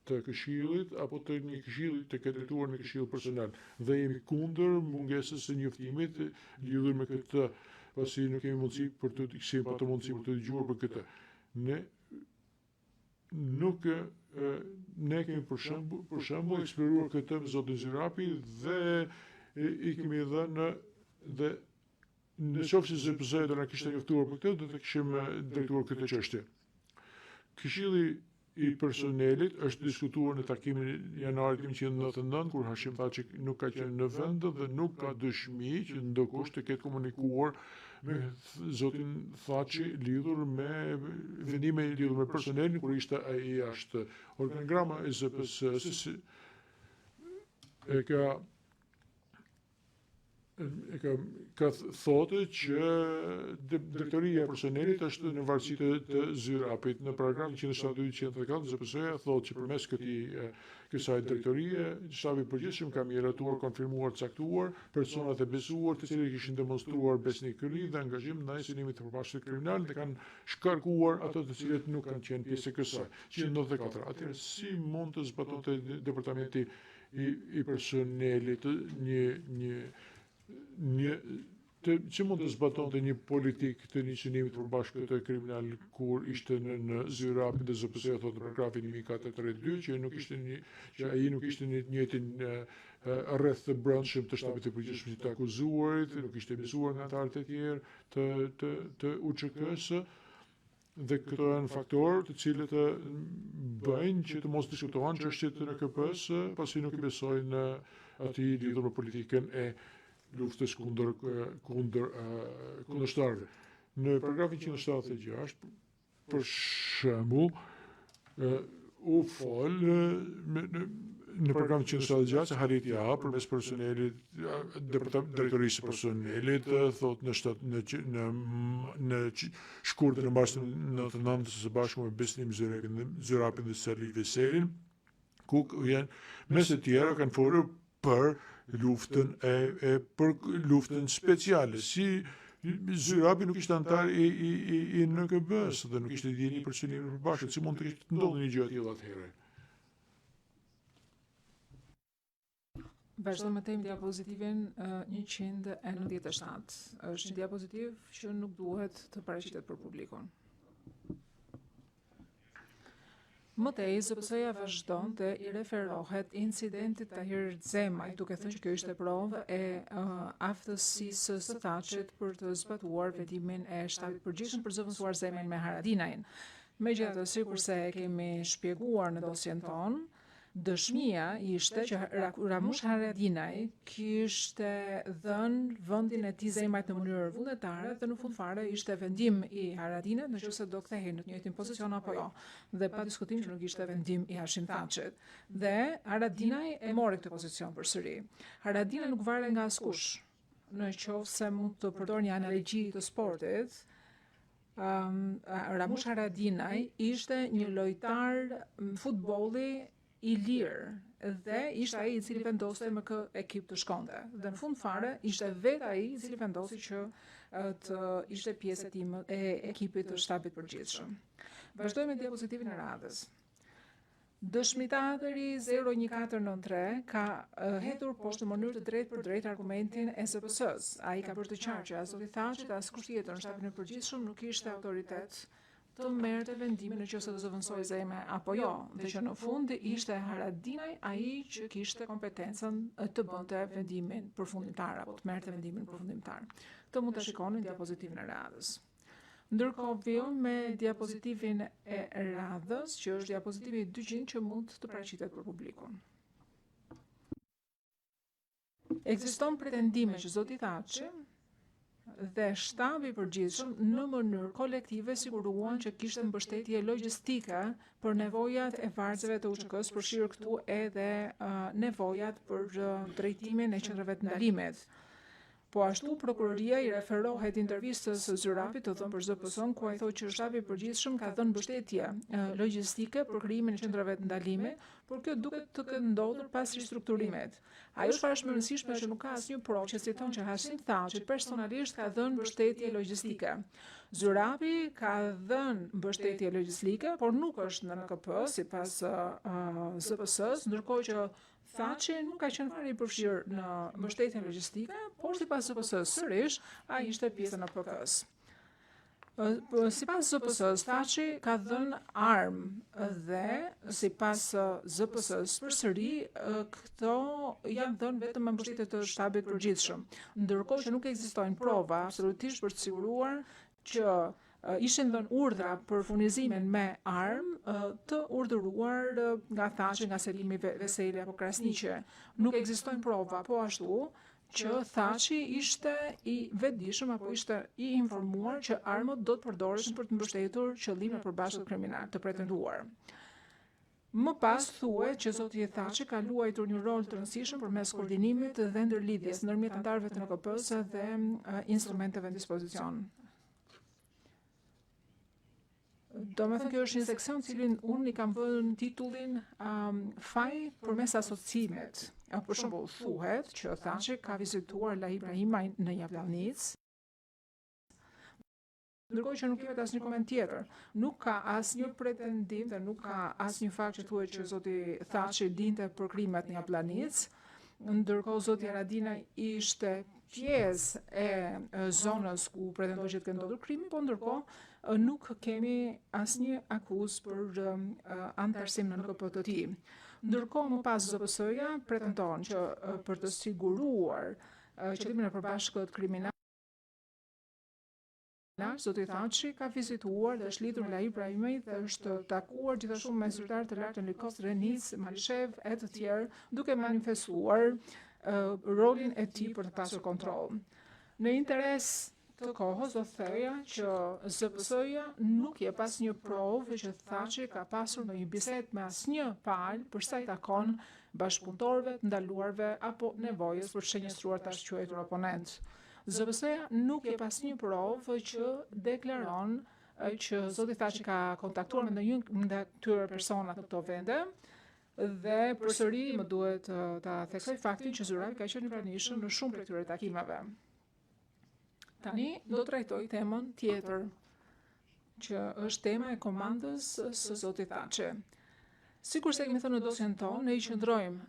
të këshillit apo të një këshilli të drejtuar në këshill personal dhe jemi kundër mungesës së njoftimit lidhur me këtë, pasi nuk kemi mundësi për të kemi patur mundësi për të dëgjuar për këtë. Ne kemi për shembull eksploruar këtë me zotin Zirapi dhe i kemi dhënë dhe në qoftë se ZPS do na kishte njoftuar për këtë, do të kishim drejtuar këtë çështje. Këshilli i personelit është diskutuar në takimin janarit 1999, kur Hashim Thaçi nuk ka qenë në vend dhe nuk ka dëshmi që ndokush të ketë komunikuar me zotin Thaçi lidhur me vendime lidhur me personelin kur ishte ai jashtë. Organigrama e ZPS-së ka thotë që drejtoria e personelit është në varësi të Zyrapit. Në paragrafin 172-104 ZPS-ja thotë që përmes kësaj drejtorie, shtabi i përgjithshëm ka miratuar, konfirmuar, caktuar personat e besuar, të cilët kishin demonstruar besnikëri dhe angazhim ndaj synimit të përbashkët kriminal dhe kanë shkarkuar ato të cilët nuk kanë qenë pjesë e kësaj. 194. Atëherë si mund të zbatonte departamenti i personelit që mund të zbatonte një politikë të një synimit të përbashkët të kriminal kur ishte në Zyrapin dhe ZPS-ja thotë në paragrafin 1432 që ai nuk ishte në njëjtin rreth të brendshëm të shtabit të përgjithshëm të akuzuarit, nuk ishte mësuar nga anëtarët e tjerë të UÇK-s dhe këto janë faktorë të cilët bëjnë që të mos diskutohen çështjet e NKP-s pasi nuk i besojnë atij lidhur me politikën e luftës kundër kundërshtarëve. Në paragrafin 176, për shembull, u fol në paragrafin 176 se Haritja përmes personelit, drejtorisë së personelit, thot në shkurtën e marsit 99 së bashku me Besnim Zyrapin dhe Sali Veselin, ku janë mes të tjera kanë folur për luftën speciale. Si Zyrapi nuk ishte antar i NKB-s dhe nuk ishte djeni për synimin e përbashkët, si mund të kishte ndodhur një gjë e tillë atëherë? Vazhdojmë me diapozitivin 197. Është një diapozitiv që nuk duhet të paraqitet për publikun. Mëtej, ZPS-ja vazhdon të i referohet incidentit Tahir Zemaj, duke thënë që kjo ishte provë e aftësisë së Thaçit për të zbatuar vendimin e shtabit përgjithshëm për zëvendësuar zemrën me Haradinajin. Megjithatë, sikurse e kemi shpjeguar në dosjen tonë, dëshmia ishte që Ramush Haradinaj kishte dhënë vendin e tij Zemajt në mënyrë vullnetare dhe në fund fare ishte vendim i Haradinajt nëse do kthehej në të njëjtin pozicion apo jo. Dhe pa diskutim që nuk ishte vendim i Hashim Thaçit. Dhe Haradinaj e mori këtë pozicion përsëri. Haradinaj nuk varet nga askush. Në qoftë se mund të përdor një analogji të sportit, Ramush Haradinaj ishte një lojtar futbolli i lirë dhe ishte ai i cili vendoste me kë ekip të shkonte. Dhe në fund fare ishte vetë ai i cili vendosi që të ishte pjesë e ekipit të shtabit përgjithshëm. Vazhdojmë me diapozitivin e radhës. Dëshmitari 01493 ka hedhur poshtë në mënyrë të drejtë për drejtë argumentin e ZPS-s. Ai ka bërë të qartë që as zoti Thaçi as kush tjetër në shtabin e përgjithshëm nuk kishte autoritet të merrte vendimin nëse do zëvendësoj zemra apo jo, dhe që në fund ishte Haradinaj ai që kishte kompetencën të bënte vendimin përfundimtar apo të merrte vendimin përfundimtar. Këtë mund ta shikoni në diapozitivin e radhës. Ndërkohë vijmë me diapozitivin e radhës, që është diapozitivi 200 që mund të paraqitet për publikun. Ekziston pretendime që zoti Thaçi dhe shtabi i përgjithshëm në mënyrë kolektive siguruan që kishte mbështetje logjistike për nevojat e vargëve të UÇK-s, përfshirë këtu edhe nevojat për drejtimin e qendrave të ndalimit. Po ashtu, prokuroria i referohet intervistës së Zyrapit të dhënë për ZPS-n, ku ai thotë që shtabi i përgjithshëm ka dhënë mbështetje logjistike për krijimin e qendrave të ndalimit, por kjo duket të ketë ndodhur pas ristrukturimit. Ajo është fare rëndësishme që nuk ka asnjë provë që citon që Hashim Thaçi personalisht ka dhënë mbështetje logjistike. Zyrapi ka dhënë mbështetje logjistike, por nuk është në NKP sipas ZPS-s, ndërkohë që Thaçi nuk ka qenë fare i përfshirë në mbështetjen logjistike, por sipas ZPS-s sërish ai ishte pjesë në NPK-s. Sipas ZPS-s, Thaçi ka dhënë armë dhe sipas ZPS-s përsëri këto janë dhënë vetëm me mbështetje të shtabit përgjithshëm, ndërkohë që nuk ekzistojnë prova absolutisht për të siguruar që ishin dhënë urdhra për furnizimin me armë të urdhëruar nga Thaçi, nga Selimi Veseli apo Krasniqi. Nuk ekzistojnë prova, po ashtu që Thaçi ishte i vetëdijshëm apo ishte i informuar që armët do të përdoreshin për të mbështetur qëllime të përbashkët kriminal të pretenduar. Më pas thuhet që zoti Thaçi ka luajtur një rol të rëndësishëm përmes koordinimit dhe ndërlidhjes ndërmjet anëtarëve të NKP-s dhe instrumenteve në dispozicion. Do me thënë kjo është një seksion cilin unë i kam vënë titullin faj përmes asocimit. Për shembull, thuhet që Thaçi ka vizituar La Ibrahimaj në Jablanic, ndërkohë që nuk jepet asnjë koment tjetër. Nuk ka asnjë pretendim dhe nuk ka asnjë fakt që thuhet që zoti Thaçi dinte për krimet në Jablanic, ndërkohë zoti Haradinaj ishte pjesë e zonës ku pretendoi që të ketë ndodhur krimi, po ndërkohë nuk kemi asnjë akuzë për antarësim në NKP të tij. Ndërkohë më pas ZPS-ja pretendon që për të siguruar qëllimin e përbashkët kriminal, zoti Thaçi ka vizituar dhe është lidhur La Ibrahimaj dhe është takuar gjithashtu me zyrtarë të lartë në helikopter, Renic, Malishev e të tjerë, duke manifestuar rolin e tij për të pasur kontroll. Në interes të kohës do thoya që ZPS-ja nuk jep asnjë provë që Thaçi ka pasur ndonjë bisedë me asnjë palë për sa i takon bashkëpunëtorëve të ndaluarve apo nevojës për të shënjestruar tash quajtur oponent. ZPS-ja nuk jep asnjë provë që deklaron që zoti Thaçi ka kontaktuar me ndonjë nga këtyre personat në këto vende. Dhe përsëri më duhet ta theksoj faktin që Zyrapi ka qenë i pranishëm në shumë prej këtyre takimeve. Tani do trajtoj temën tjetër, që është tema e komandës së zotit Thaçi. Sikur se kemi thënë në dosjen tonë, ne i qëndrojmë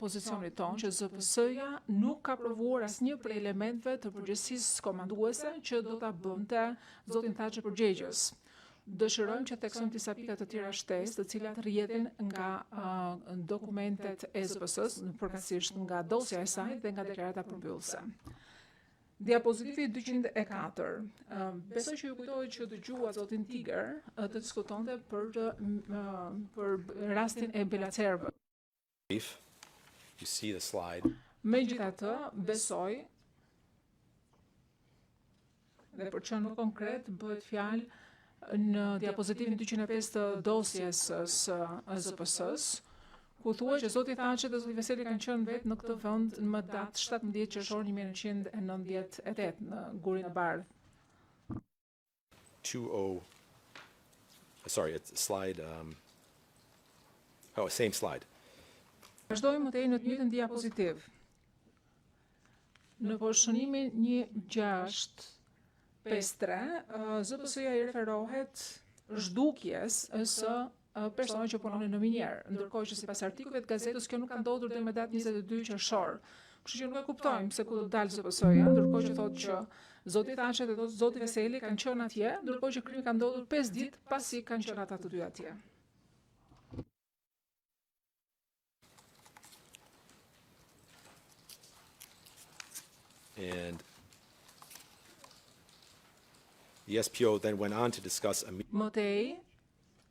pozicionit tonë që ZPS-ja nuk ka provuar asnjë prej elementeve të përgjegjësisë komanduese që do ta bënte zotin Thaçi përgjegjës. Dëshirojmë që theksojmë disa pika të tjera shtesë, të cilat rrjedhin nga dokumentet e ZPS-s, përkatësisht nga dosja e saj dhe nga deklarata përmbyllëse. Diapozitivi 204. Besoj që ju kujtohet që dëgjua zotin Tiger të diskutonte për rastin e Belacerve. You see the slide. Megjithatë, besoj dhe për qenë më konkret bëhet fjalë në diapozitivin 205 të dosjes së ZPS-s, ku thuhet që zoti Thaçi dhe zoti Veseli kanë qenë vetë në këtë vend në datë 17 qershor 1998 në Gurin e Bardh. It's slide. Same slide. Vazhdojmë mëtej në të njëjtën diapozitiv. Në poshënimin 1653, ZPS-ja i referohet zhdukjes së personave që punonin në minjer, ndërkohë që sipas artikujve të gazetës kjo nuk ka ndodhur deri më datë 22 qershor. Kështu që nuk e kuptojmë pse ku do të dalë ZPS-ja, ndërkohë që thotë që zoti Thaçi dhe zoti Veseli kanë qenë atje, ndërkohë që krimi ka ndodhur 5 ditë pasi kanë qenë ata të dy atje. And the SPO then went on to discuss Mëtej,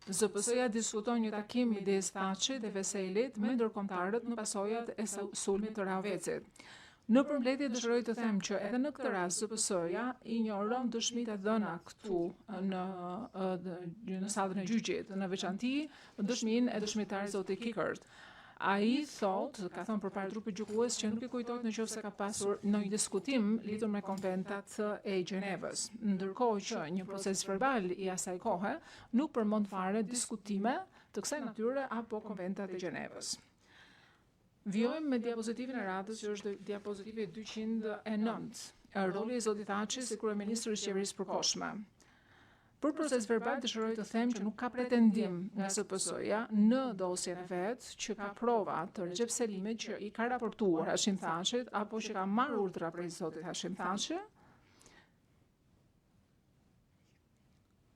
ZPS-ja diskuton një takim midis Thaçit dhe Veselit me ndërkombëtarët në pasojat e sulmit të Ravecit. Në përmbledhje dëshiroj të them që edhe në këtë rast ZPS-ja injoron dëshmitë e dhëna këtu në sallën e gjyqit, në veçanti dëshminë e dëshmitarit zoti Kikërt. Ai ka thënë përpara trupit gjykues që nuk i kujtohet nëse ka pasur ndonjë diskutim lidhur me konventat e Gjenevës, ndërkohë që një proces verbal i asaj kohe nuk përmend fare diskutime të kësaj natyre apo konventat e Gjenevës. Vjojmë me diapozitivin e radhës, që është diapozitivi 209, roli i zotit Haçi si kryeministër i qeverisë përkohshme. Për proces verbal dëshiroj të them që nuk ka pretendim nga SPS-ja në dosjen e vet që ka prova të Recep Selimit që i ka raportuar Hashim Thaçit apo që ka marrë urdhra prej zotit Hashim Thaçi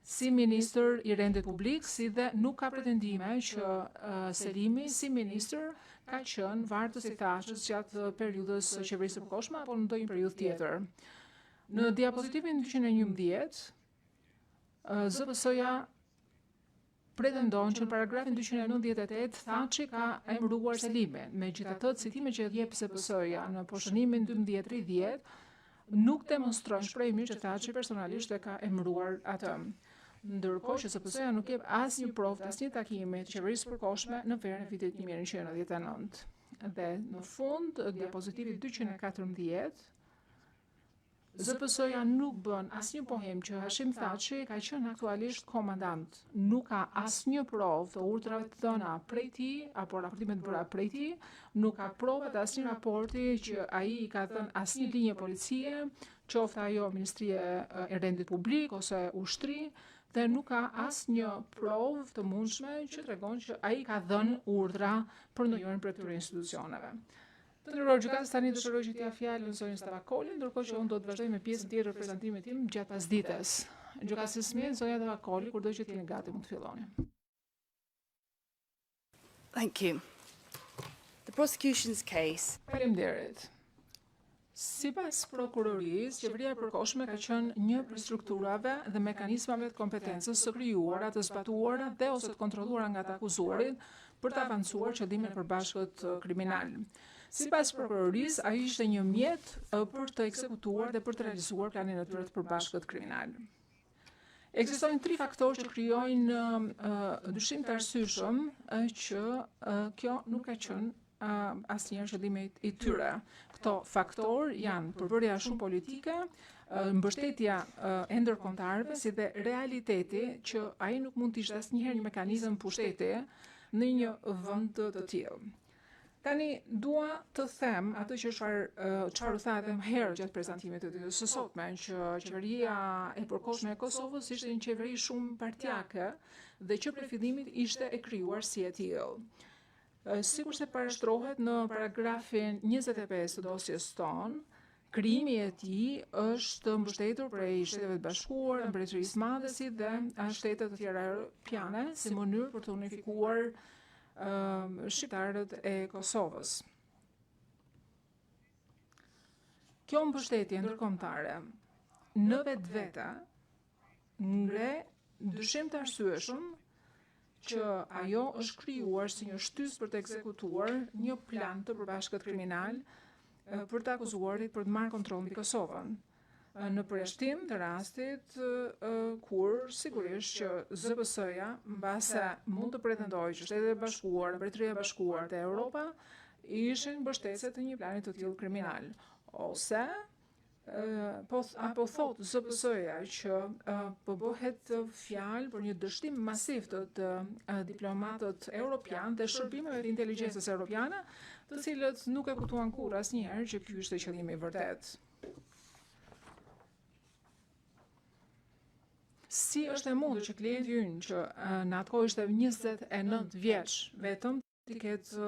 si ministër i rendit publik, si dhe nuk ka pretendime që Selimi si ministër ka qenë vartës i Thaçës gjatë periudhës së qeverisë së përkohshme apo në ndonjë periudhë tjetër. Në diapozitivin 211 ZPS-ja pretendon që në paragrafin 298 Thaçi ka emëruar Selimin. Megjithatë, citimet që jep ZPS-ja në poshënimin 1230 nuk demonstrojnë shprehimi që Thaçi personalisht e ka emëruar atë. Ndërkohë që ZPS-ja nuk jep asnjë provë të asnjë takimi të qeverisë përkohshme në verën e vitit 1999. Dhe në fund, diapozitivi 214 ZPS-ja nuk bën asnjë pohim që Hashim Thaçi ka qenë aktualisht komandant. Nuk ka asnjë provë të urdhrave të dhëna prej tij apo raportime të bëra prej tij, nuk ka prova të asnjë raporti që ai i ka dhënë asnjë linje policie, qoftë ajo Ministria e Rendit Publik ose ushtri, dhe nuk ka asnjë provë të mundshme që tregon që ai ka dhënë urdhra për ndonjërin prej këtyre institucioneve. Të nderuar gjykatës, tani dëshiroj që t'ia fjalën zonjës Tavakoli, ndërkohë që unë do të vazhdoj me pjesën tjetër të prezantimit tim gjatë pasdites. Gjykatës Smith, zonja Tavakoli, kurdo që t'jeni gati mund të filloni. Thank you. The prosecution's case. Faleminderit. Sipas prokurorisë, qeveria e përkohshme ka qenë një prej strukturave dhe mekanizmave të kompetencës së krijuara, të zbatuara dhe ose të kontrolluara nga të akuzuarit për të avancuar qëllimin e përbashkët kriminal. Sipas prokurorisë, ai ishte një mjet për të ekzekutuar dhe për të realizuar planin e tyre të përbashkët kriminal. Ekzistojnë 3 faktorë që krijojnë dyshim të arsyeshëm që kjo nuk ka qenë asnjëherë qëllimi i tyre. Këto faktorë janë përbërja shumë politike, mbështetja e ndërkombëtarëve, si dhe realiteti që ai nuk mund të ishte asnjëherë një mekanizëm pushteti në një vend të tillë. Tani dua të them atë që çfarë u tha edhe më herë gjatë prezantimit të ditës së sotme, që qeveria e përkohshme e Kosovës ishte një qeveri shumë partijake dhe që prej fillimit ishte e krijuar si e tillë. Sikur se parashtrohet në paragrafin 25 të dosjes tonë, krijimi i tij është mbështetur prej Shteteve të Bashkuara, Mbretërisë Madhe si dhe shtete të tjera europiane si mënyrë për të unifikuar shqiptarët e Kosovës. Kjo mbështetje ndërkombëtare në vetvete ngre dyshim të arsyeshëm që ajo është krijuar si një shtys për të ekzekutuar një plan të përbashkët kriminal për të akuzuarit për të marrë kontrollin mbi Kosovën. Në përjashtim të rastit kur sigurisht që ZPS-ja mbase mund të pretendojë që Shtetet e Bashkuara, Mbretëria e Bashkuar dhe Europa ishin mbështetëse të një plani të tillë kriminal, ose apo thot ZPS-ja që po bëhet fjalë për një dështim masiv të diplomatët europian dhe shërbimeve të inteligjencës europiane, të cilët nuk e kuptuan kurrë asnjëherë që ky ishte qëllimi i vërtet. Si është e mundur që klienti ynë që në atë kohë ishte 29 vjeç vetëm të ketë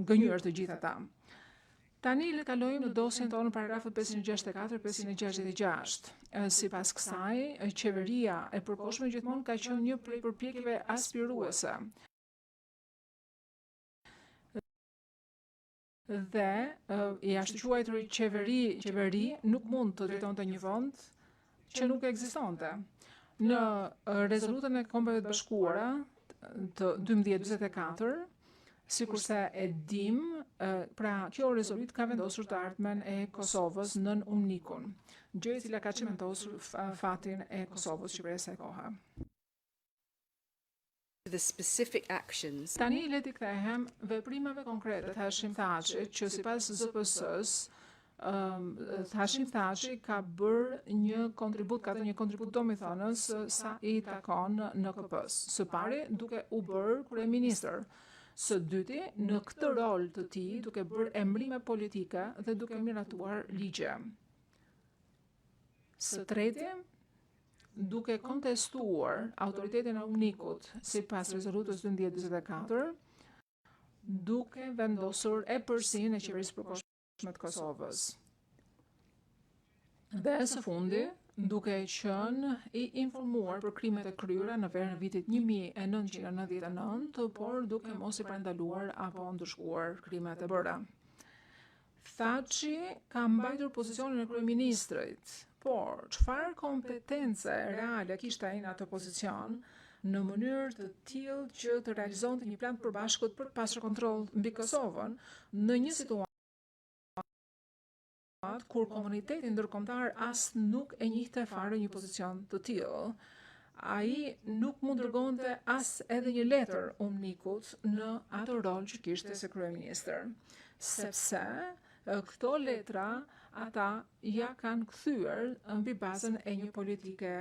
gënjur të gjitha ata. Tani le kalojmë në dosjen tonë paragrafët 564-566. Sipas kësaj, qeveria e përkohshme gjithmonë ka qenë një prej përpjekjeve aspiruese. Dhe i ashtu quajtur qeveri nuk mund të drejtonte një vend që nuk ekzistonte. Në rezolutën e Kombeve të Bashkuara të 1244, sikurse e dim, pra kjo rezolutë ka vendosur të ardhmen e Kosovës nën UNIKun, gjë e cila ka çmendosur fatin e Kosovës që për asaj kohe. the specific actions Tani le t'i kthehem veprimeve konkrete të Hashim Thaçit, që sipas ZPS-s Hashim Thaçi ka bërë një kontribut domethënës sa i takon NKP-s. Së pari duke u bërë kryeministër. Së dyti, në këtë rol të tij duke bërë emrime politike dhe duke miratuar ligje. Së treti, duke kontestuar autoritetin e UNIK-ut sipas rezolutës 1244, duke vendosur epërsinë e qeverisë përkohshme të Kosovës. Dhe së fundi, duke qenë i informuar për krimet e kryera në verën e vitit 1999, por duke mos i parandaluar apo ndëshkuar krimet e bëra. Thaçi ka mbajtur pozicionin e kryeministrit, por çfarë kompetence reale kishte ai në atë pozicion në mënyrë të tillë që të realizonte një plan të përbashkët për të pasur kontroll mbi Kosovën në një situatë kur komuniteti ndërkombëtar as nuk e njihte fare një pozicion të tillë. Ai nuk mund dërgonte as edhe një letër UNIK-ut në atë rol që kishte si kryeministër, sepse këto letra ata ja kanë kthyer mbi bazën e një politike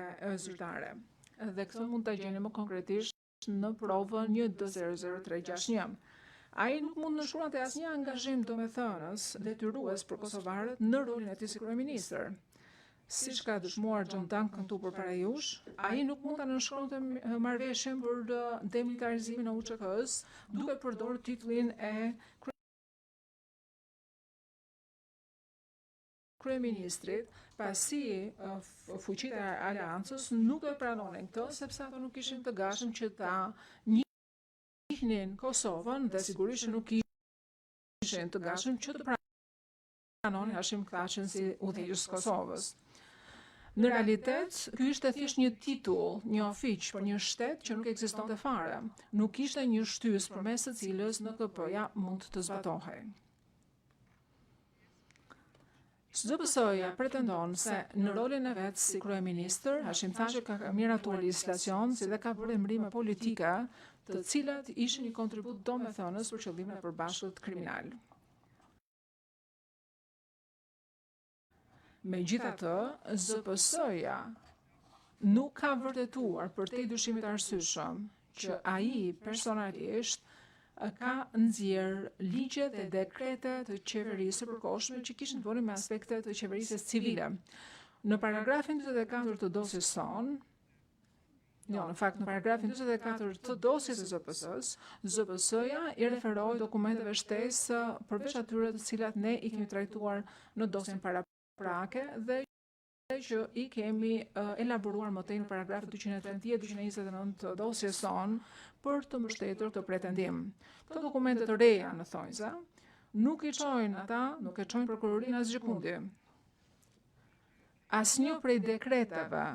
zyrtare. Dhe këtë mund ta gjeni më konkretisht në provën 1-2-0-0-3-6-1. Ai nuk mund në shkruante asnjë angazhim domethënës detyrues për kosovarët në rolin e tij si kryeministër. Siç ka dëshmuar John Duncan këtu përpara jush, ai nuk mund ta nënshkronte marrëveshjen për demilitarizimin e UÇK-s duke përdorur titullin e kryeministrit, pasi fuqitë e aleancës nuk e pranonin këtë sepse ato nuk ishin të gatshëm që ta njihnin Kosovën dhe sigurisht nuk ishin të gatshëm që të pranonin Hashim Thaçin si udhëheqës së Kosovës. Në realitet, ky ishte thjesht një titull, një ofiq për një shtet që nuk ekzistonte fare. Nuk ishte një shtysë përmes së cilës NKP-ja mund të zbatohej. ZPS-ja pretendon se në rolin e vet si kryeministër, Hashim Thaçi ka miratuar legjislacion si dhe ka bërë emrime politike, të cilat ishin një kontribut domethënës për qëllimin e përbashkët kriminal. Megjithatë, ZPS-ja nuk ka vërtetuar për te dyshimit arsyeshëm që ai personalisht ka nxjerr ligje dhe dekrete të qeverisë së përkohshme që kishin të bënin me aspekte të qeverisjes civile. Në paragrafin 44 të dosjes son, në paragrafin 44 të dosjes së ZPS-s, ZPS-ja i referoi dokumenteve shtesë përveç atyre të cilat ne i kemi trajtuar në dosjen paraprake dhe që i kemi elaboruar më tej në paragrafet 230-229 të dosjes son për të mbështetur këtë pretendim. Këto dokumente të reja në thonjza nuk e çojnë prokurorinë asgjë kundi. Asnjë prej dekreteve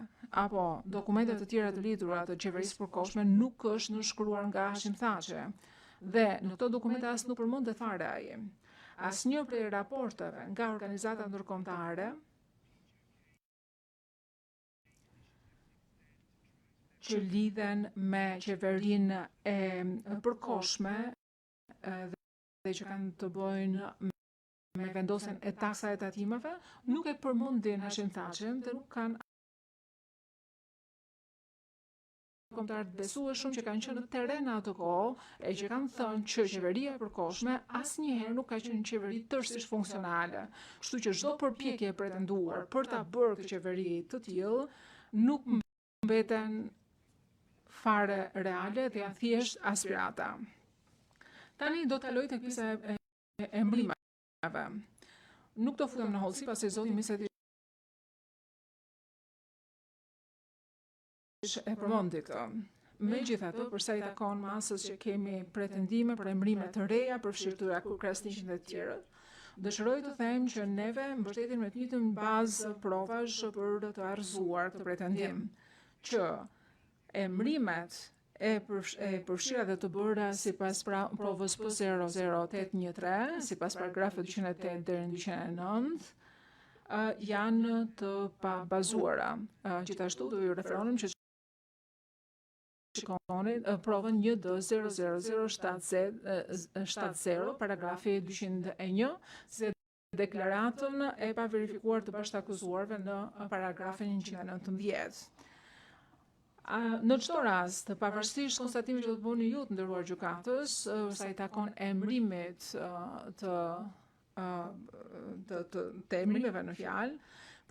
apo dokumentet të tjera të lidhura të qeverisë përkohshme nuk është nënshkruar nga Hashim Thaçi dhe në këto dokumente as nuk përmendet fare ai. Asnjë prej raporteve nga organizata ndërkombëtare që lidhen me qeverinë e përkohshme dhe që kanë të bëjnë me vendosjen e taksave të tatimeve, nuk e përmendin Hashim Thaçin dhe nuk kanë kombëtar të besueshëm që kanë qenë në terren në atë kohë e që kanë thënë që qeveria e përkohshme asnjëherë nuk ka qenë një qeveri tërësisht funksionale. Kështu që çdo përpjekje e pretenduar për ta bërë këtë qeveri të tillë nuk mbeten fare reale dhe janë thjesht aspirata. Tani do të kaloj tek pjesa e emrimeve. Nuk do futem në hollësi pasi zoti Miseti e përmendi këtë. Megjithatë, përsa i takon masës që kemi pretendime për emrime të reja për fshirtura Krasniqin dhe të tjerët, dëshiroj të them që neve mbështetim me të njëjtën bazë provash për të arzuar këtë pretendim, që emrimet e përfshira dhe të bëra sipas provës P00813, sipas paragrafit 208 deri në 209, janë të pabazuara. Gjithashtu do ju referonim që shikoni provën 1D000770, paragrafi 201, se deklaratën e pa verifikuar të bashkëakuzuarve në paragrafin 119. Në çdo rast, pavarësisht konstatimit që do të bëni ju të nderuar gjykatës, sa i takon emërimit të emërimeve në fjalë,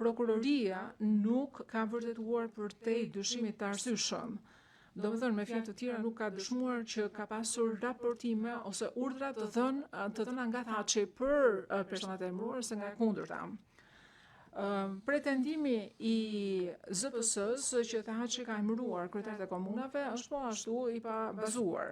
prokuroria nuk ka vërtetuar përtej dyshimit të arsyeshëm. Domethënë, me fjalë të tjera, nuk ka dëshmuar që ka pasur raportime ose urdhra të dhëna nga Thaçi për personat e emëruar se nga e kundërta. Pretendimi i ZPS-s që Thaçi ka emëruar kryetarët e komunave është po ashtu i pa bazuar.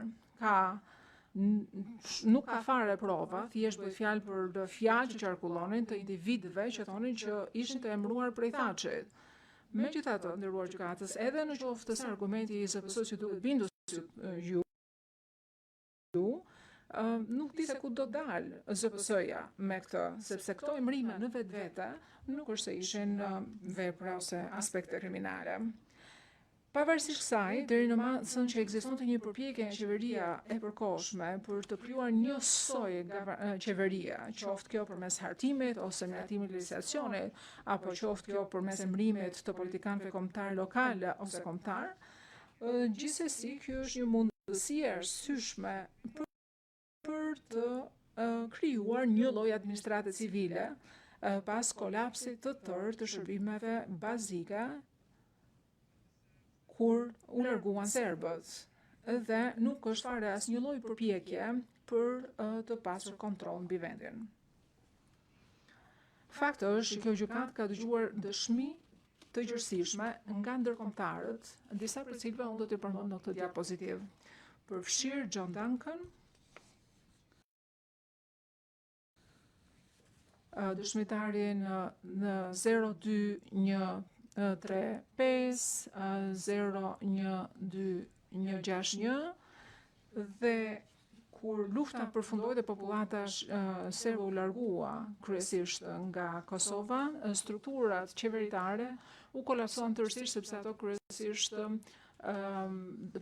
Nuk ka fare prova, thjesht bëhet fjalë për fjalë që qarkullonin të individëve që thonin që ishin të emëruar prej Thaçit. Megjithatë, nderuar gjykatës, edhe në qoftë se argumenti i ZPS-s që duhet bindur ju, nuk di se ku do dalë ZPS-ja me këtë, sepse këto emërime në vetvete nuk është se ishin vepra ose aspekte kriminale. Pavarësisht kësaj, deri në masën që ekzistonte një përpjekje nga qeveria e përkohshme për të krijuar një soi qeveria, qoftë kjo përmes hartimit ose miratimit legjislacionit, apo qoftë kjo përmes emërimit të politikanëve kombëtar lokal ose kombëtar, gjithsesi kjo është një mundësi e arsyeshme për të krijuar një lloj administrate civile pas kolapsit të tërë të shërbimeve bazike kur u larguan serbët, dhe nuk është fare asnjë lloj përpjekje për të pasur kontroll mbi vendin. Fakti është që kjo gjykatë ka dëgjuar dëshmi të gjërësishme nga ndërkombëtarët, disa prej cilëve unë do t'i përmend në këtë diapozitiv. Përfshirë John Duncan, dëshmitarin në 02135, 012161, dhe kur lufta përfundoi dhe popullata serbe u largua kryesisht nga Kosova, strukturat qeveritare u kolapsuan tërësisht sepse ato kryesisht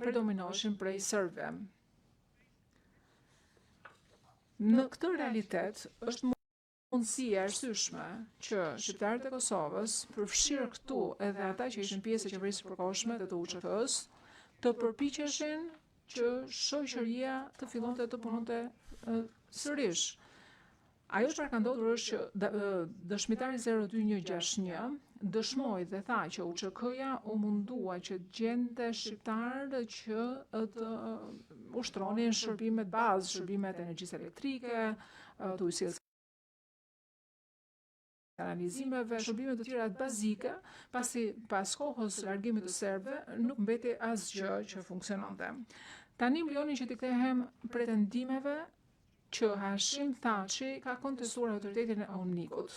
predominoshin prej serbëve. Në këtë realitet është mundësi e arsyeshme që shqiptarët e Kosovës, përfshirë këtu edhe ata që ishin pjesë e qeverisë përkohshme dhe të UÇK-s, të përpiqeshin që shoqëria të fillonte të punonte sërish. Ajo çfarë ka ndodhur është që dëshmitari 02161 dëshmoi dhe tha që UÇK-ja u mundua që gjente shqiptarë që të ushtronin shërbimet bazë, shërbimet energjisë elektrike, të ujësisë, analizimeve, shërbime të tjera bazike, pasi pas kohës largimit të serbëve nuk mbeti asgjë që funksiononte. Tani mbjoni që t'i kthehem pretendimeve që Hashim Thaçi ka kontestuar autoritetin e UNMIK-ut.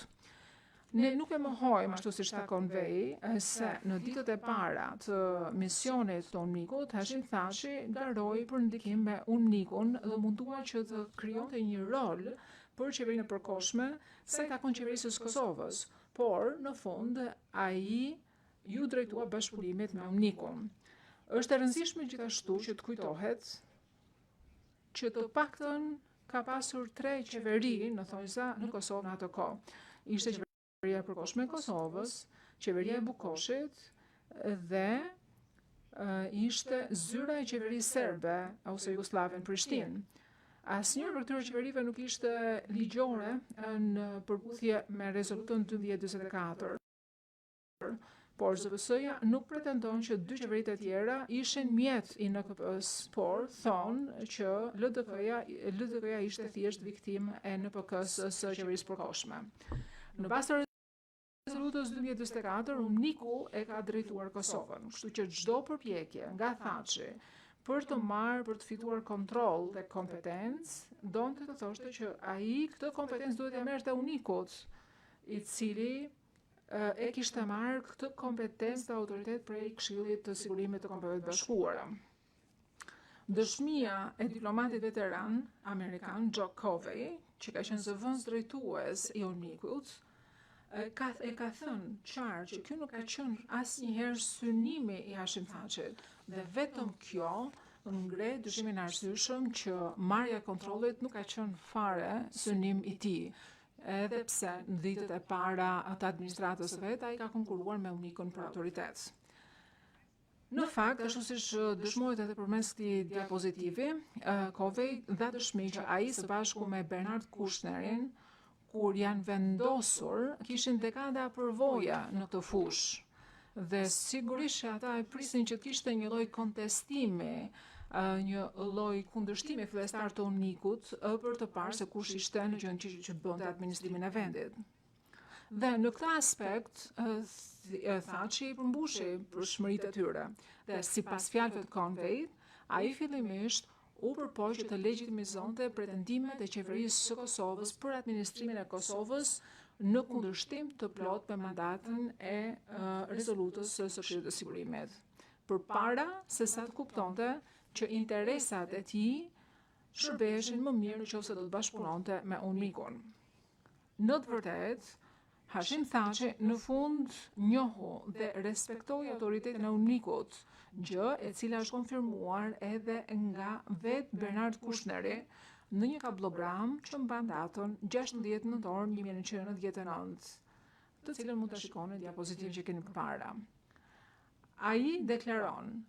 Ne nuk e mohojmë, ashtu siç takon vej, se në ditët e para të misionit të UNMIK-ut, Hashim Thaçi garoi për ndikim me UNMIK-un dhe mundua që të krijonte një rol për qeverinë e përkohshme sa i takon qeverisë së Kosovës, por në fund ai ju drejtua bashkëpunimit me UNMIK-un. Është e rëndësishme gjithashtu që të kujtohet që të paktën ka pasur 3 qeveri në thonjza në Kosovë në atë kohë. Ishte qeveria e përkohshme e Kosovës, qeveria e Bukoshit dhe ishte zyra e qeverisë serbe ose jugoslave në Prishtinë. Asnjëra për këtyre qeverive nuk ishte ligjore në përputhje me rezolutën 1244. Por ZPS-ja nuk pretendon që 2 qeveritë e tjera ishin mjet i NKP-s, por thonë që LDK-ja ishte thjesht viktimë e NPK-s së qeverisë përkohshme. Në bazë të rezolutës 1244, UNMIK-u e ka drejtuar Kosovën, kështu që çdo përpjekje nga Thaçi për të fituar kontroll dhe kompetencë, donte të thoshte që ai këtë kompetencë duhet ja merrte UNMIK-ut, i cili e kishte marrë këtë kompetencë dhe autoritet prej Këshillit të Sigurimit të Kombeve të Bashkuara. Dëshmia e diplomatit veteran amerikan Joe Covey, që ka qenë zëvendës drejtues i UNMIK-ut, e ka thënë qartë që ky nuk ka qenë asnjëherë synimi i Hashim Thaqit dhe vetëm kjo ngre dyshimin e arsyeshëm që marrja e kontrollit nuk ka qenë fare synim i tij. Edhe pse në ditët e para të administratës vet ai ka konkuruar me unikun për autoritet. Në fakt, ashtu siç dëshmohet edhe përmes këtij diapozitivi, Kovej dha dëshmi që ai së bashku me Bernard Kushnerin, kur janë vendosur, kishin dekada përvoja në këtë fushë. Dhe sigurisht që ata e prisnin që kishte një lloj kontestimi, një lloj kundërshtimi fillestar të unikut për të parë se kush ishte në gjendje që bënte administrimin e vendit. Dhe në këtë aspekt, Thaçi i përmbushi përshmëritë e tyre. Dhe sipas fjalëve të Conwayt, ai fillimisht u përpoq që të legjitimizonte pretendimet e qeverisë së Kosovës për administrimin e Kosovës në kundërshtim të plot me mandatin e rezolutës së Këshillit të Sigurimit, përpara se sa të kuptonte që interesat e tij shërbeheshin më mirë nëse do të bashkëpunonte me unikun. Në të vërtetë, Hashim Thaçi në fund njohu dhe respektoi autoritetin e unikut, gjë e cila është konfirmuar edhe nga vet Bernard Kushneri në një kablogram që mban datën 16 nëntor 1999, të cilën mund ta shikoni në diapozitivin që keni përpara. Ai deklaron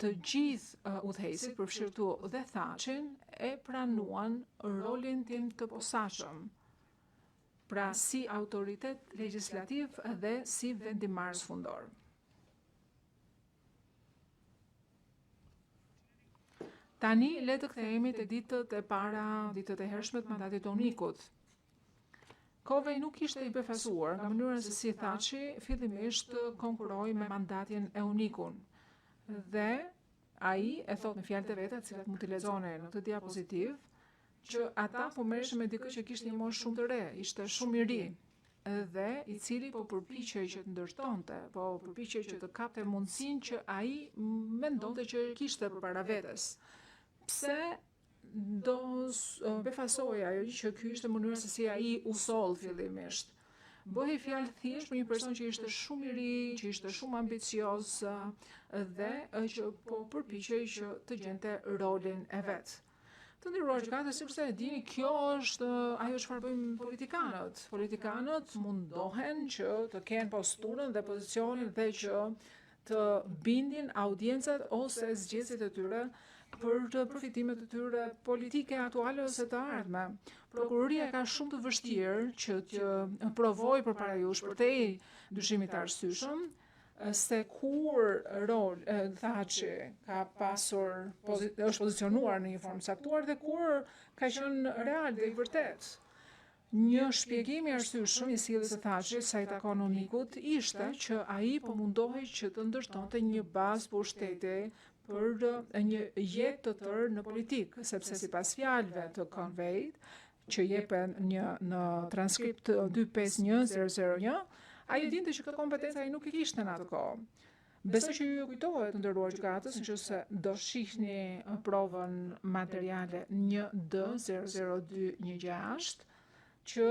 të gjithë udhëheqësit, përfshirë dhe Thaçin, e pranuan rolin tim të posaçëm, pra si autoritet legjislativ dhe si vendimarrës fundor. Tani le të kthehemi te ditët e para, ditët e hershme të mandatit të unikut. Kovej nuk ishte i befasuar nga mënyra se si Thaçi fillimisht konkuroi me mandatin e unikun. Dhe ai e thot në fjalët e veta, të cilat mund t'i lexoni në këtë diapozitiv, që ata po merreshin me dikë që kishte një moshë shumë të re, ishte shumë i ri, dhe i cili po përpiqej që të ndërtonte, po përpiqej që të kapte mundësinë që ai mendonte që kishte përpara vetes. Pse do befasoj ajo që ky ishte mënyra se si ai u soll fillimisht. Bëhej fjalë thjesht për një person që ishte shumë i ri, që ishte shumë ambicioz dhe që po përpiqej që të gjente rolin e vet. Të nderuar gjykatës, sepse e dini, kjo është ajo çfarë bëjnë politikanët. Politikanët mundohen që të kenë posturën dhe pozicionin dhe që të bindin audiencët ose zgjedhësit e tyre për të përfitimet e tyre politike aktuale ose të ardhme. Prokuroria ka shumë të vështirë që të provojë përpara jush përtej dyshimit të arsyeshëm se kur Thaçi ka pasur është pozicionuar në një formë saktuar dhe kur ka qenë real dhe i vërtet. Një shpjegim i arsyeshëm i sjelljes së Thaçit sa i takon unikut ishte që ai po mundohej që të ndërtonte një bazë pushteti për një jetë të tërë në politikë, sepse sipas fjalëve të Conwayt, që jepen në transkript 251001, ai dinte që këtë kompetencë ai nuk i kishte në atë kohë. Besoj që ju kujtohet, të nderuar gjykatës, nëse do shihni provën materiale 1D00216, që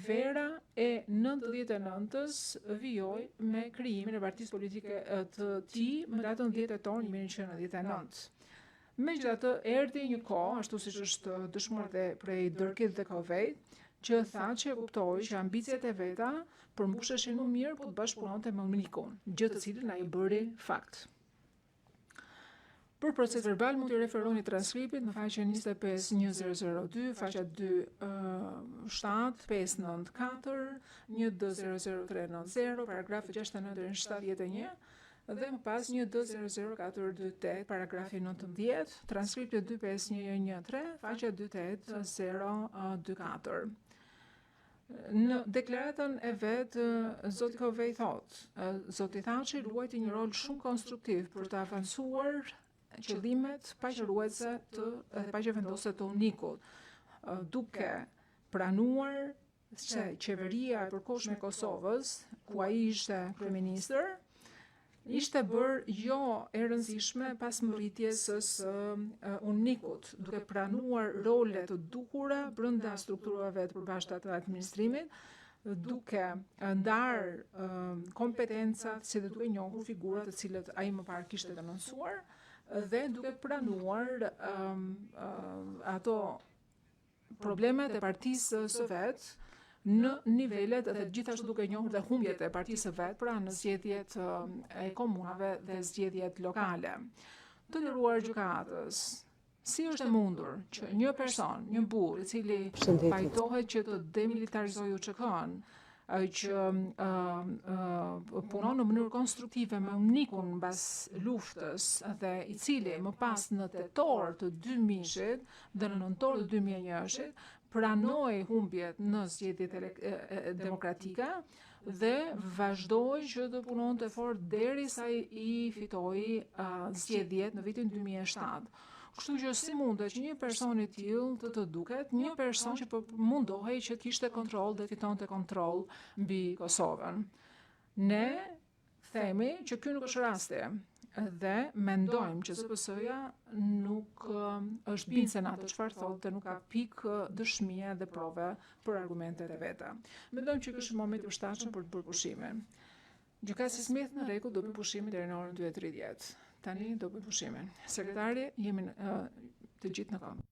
vera e 99-s vijoi me krijimin e partisë politike të tij më datën 10 tetor 1999. Megjithatë, erdhi një kohë, ashtu siç është dëshmuar dhe prej Dërkit dhe Kovejt, që Thaçi e kuptoi që ambiciet e veta përmbusheshin më mirë po të bashkëpunonte me unikun, gjë të cilën ai bëri fakt. Për proces verbal mund të referoni transkriptit në faqen 25102, faqja 27, 594, 1D00390, paragrafi 69 deri në 71, dhe më pas 1D00428, paragrafi 19, transkripti 25113, faqja 28024. Në deklaratën e vet, zoti Kovej thot, zoti Thaçi luajti një rol shumë konstruktiv për të avancuar qëllimet paqëruese dhe paqevendose të unikut, duke pranuar se qeveria e përkohshme e Kosovës, ku ai ishte kryeministër, ishte bërë jo e rëndësishme pas mbërritjes së unikut, duke pranuar role të duhura brenda strukturave të përbashkëta të administrimit duke ndar kompetencat si dhe duke njohur figurat të cilët ai më parë kishte denoncuar dhe duke pranuar ato problemet e partisë së vet në nivelet dhe gjithashtu duke njohur dhe humbjet e partisë së vet, pra në zgjedhjet e komunave dhe zgjedhjet lokale. Të nderuar gjykatës, si është e mundur që një person, një burr i cili pajtohet që të demilitarizojë UÇK-n, që punon në mënyrë konstruktive me unikun mbas luftës dhe i cili më pas në tetor të 2000-shit dhe në nëntor të 2001-shit pranoi humbjet në zgjedhjet demokratike dhe vazhdoi që të punonte fort derisa i fitoi zgjedhjet në vitin 2007. Kështu që si mundet që një person i tillë të duket një person që mundohej që kishte kontroll dhe fitonte kontroll mbi Kosovën. Ne themi që ky nuk është rasti dhe mendojmë që ZPS-ja nuk është bindur në atë çfarë thotë dhe nuk ka pikë dëshmie dhe prove për argumentet e veta. Mendojmë që ky është momenti i përshtatshëm për të bërë pushimin. Gjykatësi Smith në rregull do bëj pushimin deri në orën 2:30. Tani do bëj pushimin. Sekretari, jemi të gjithë në kam.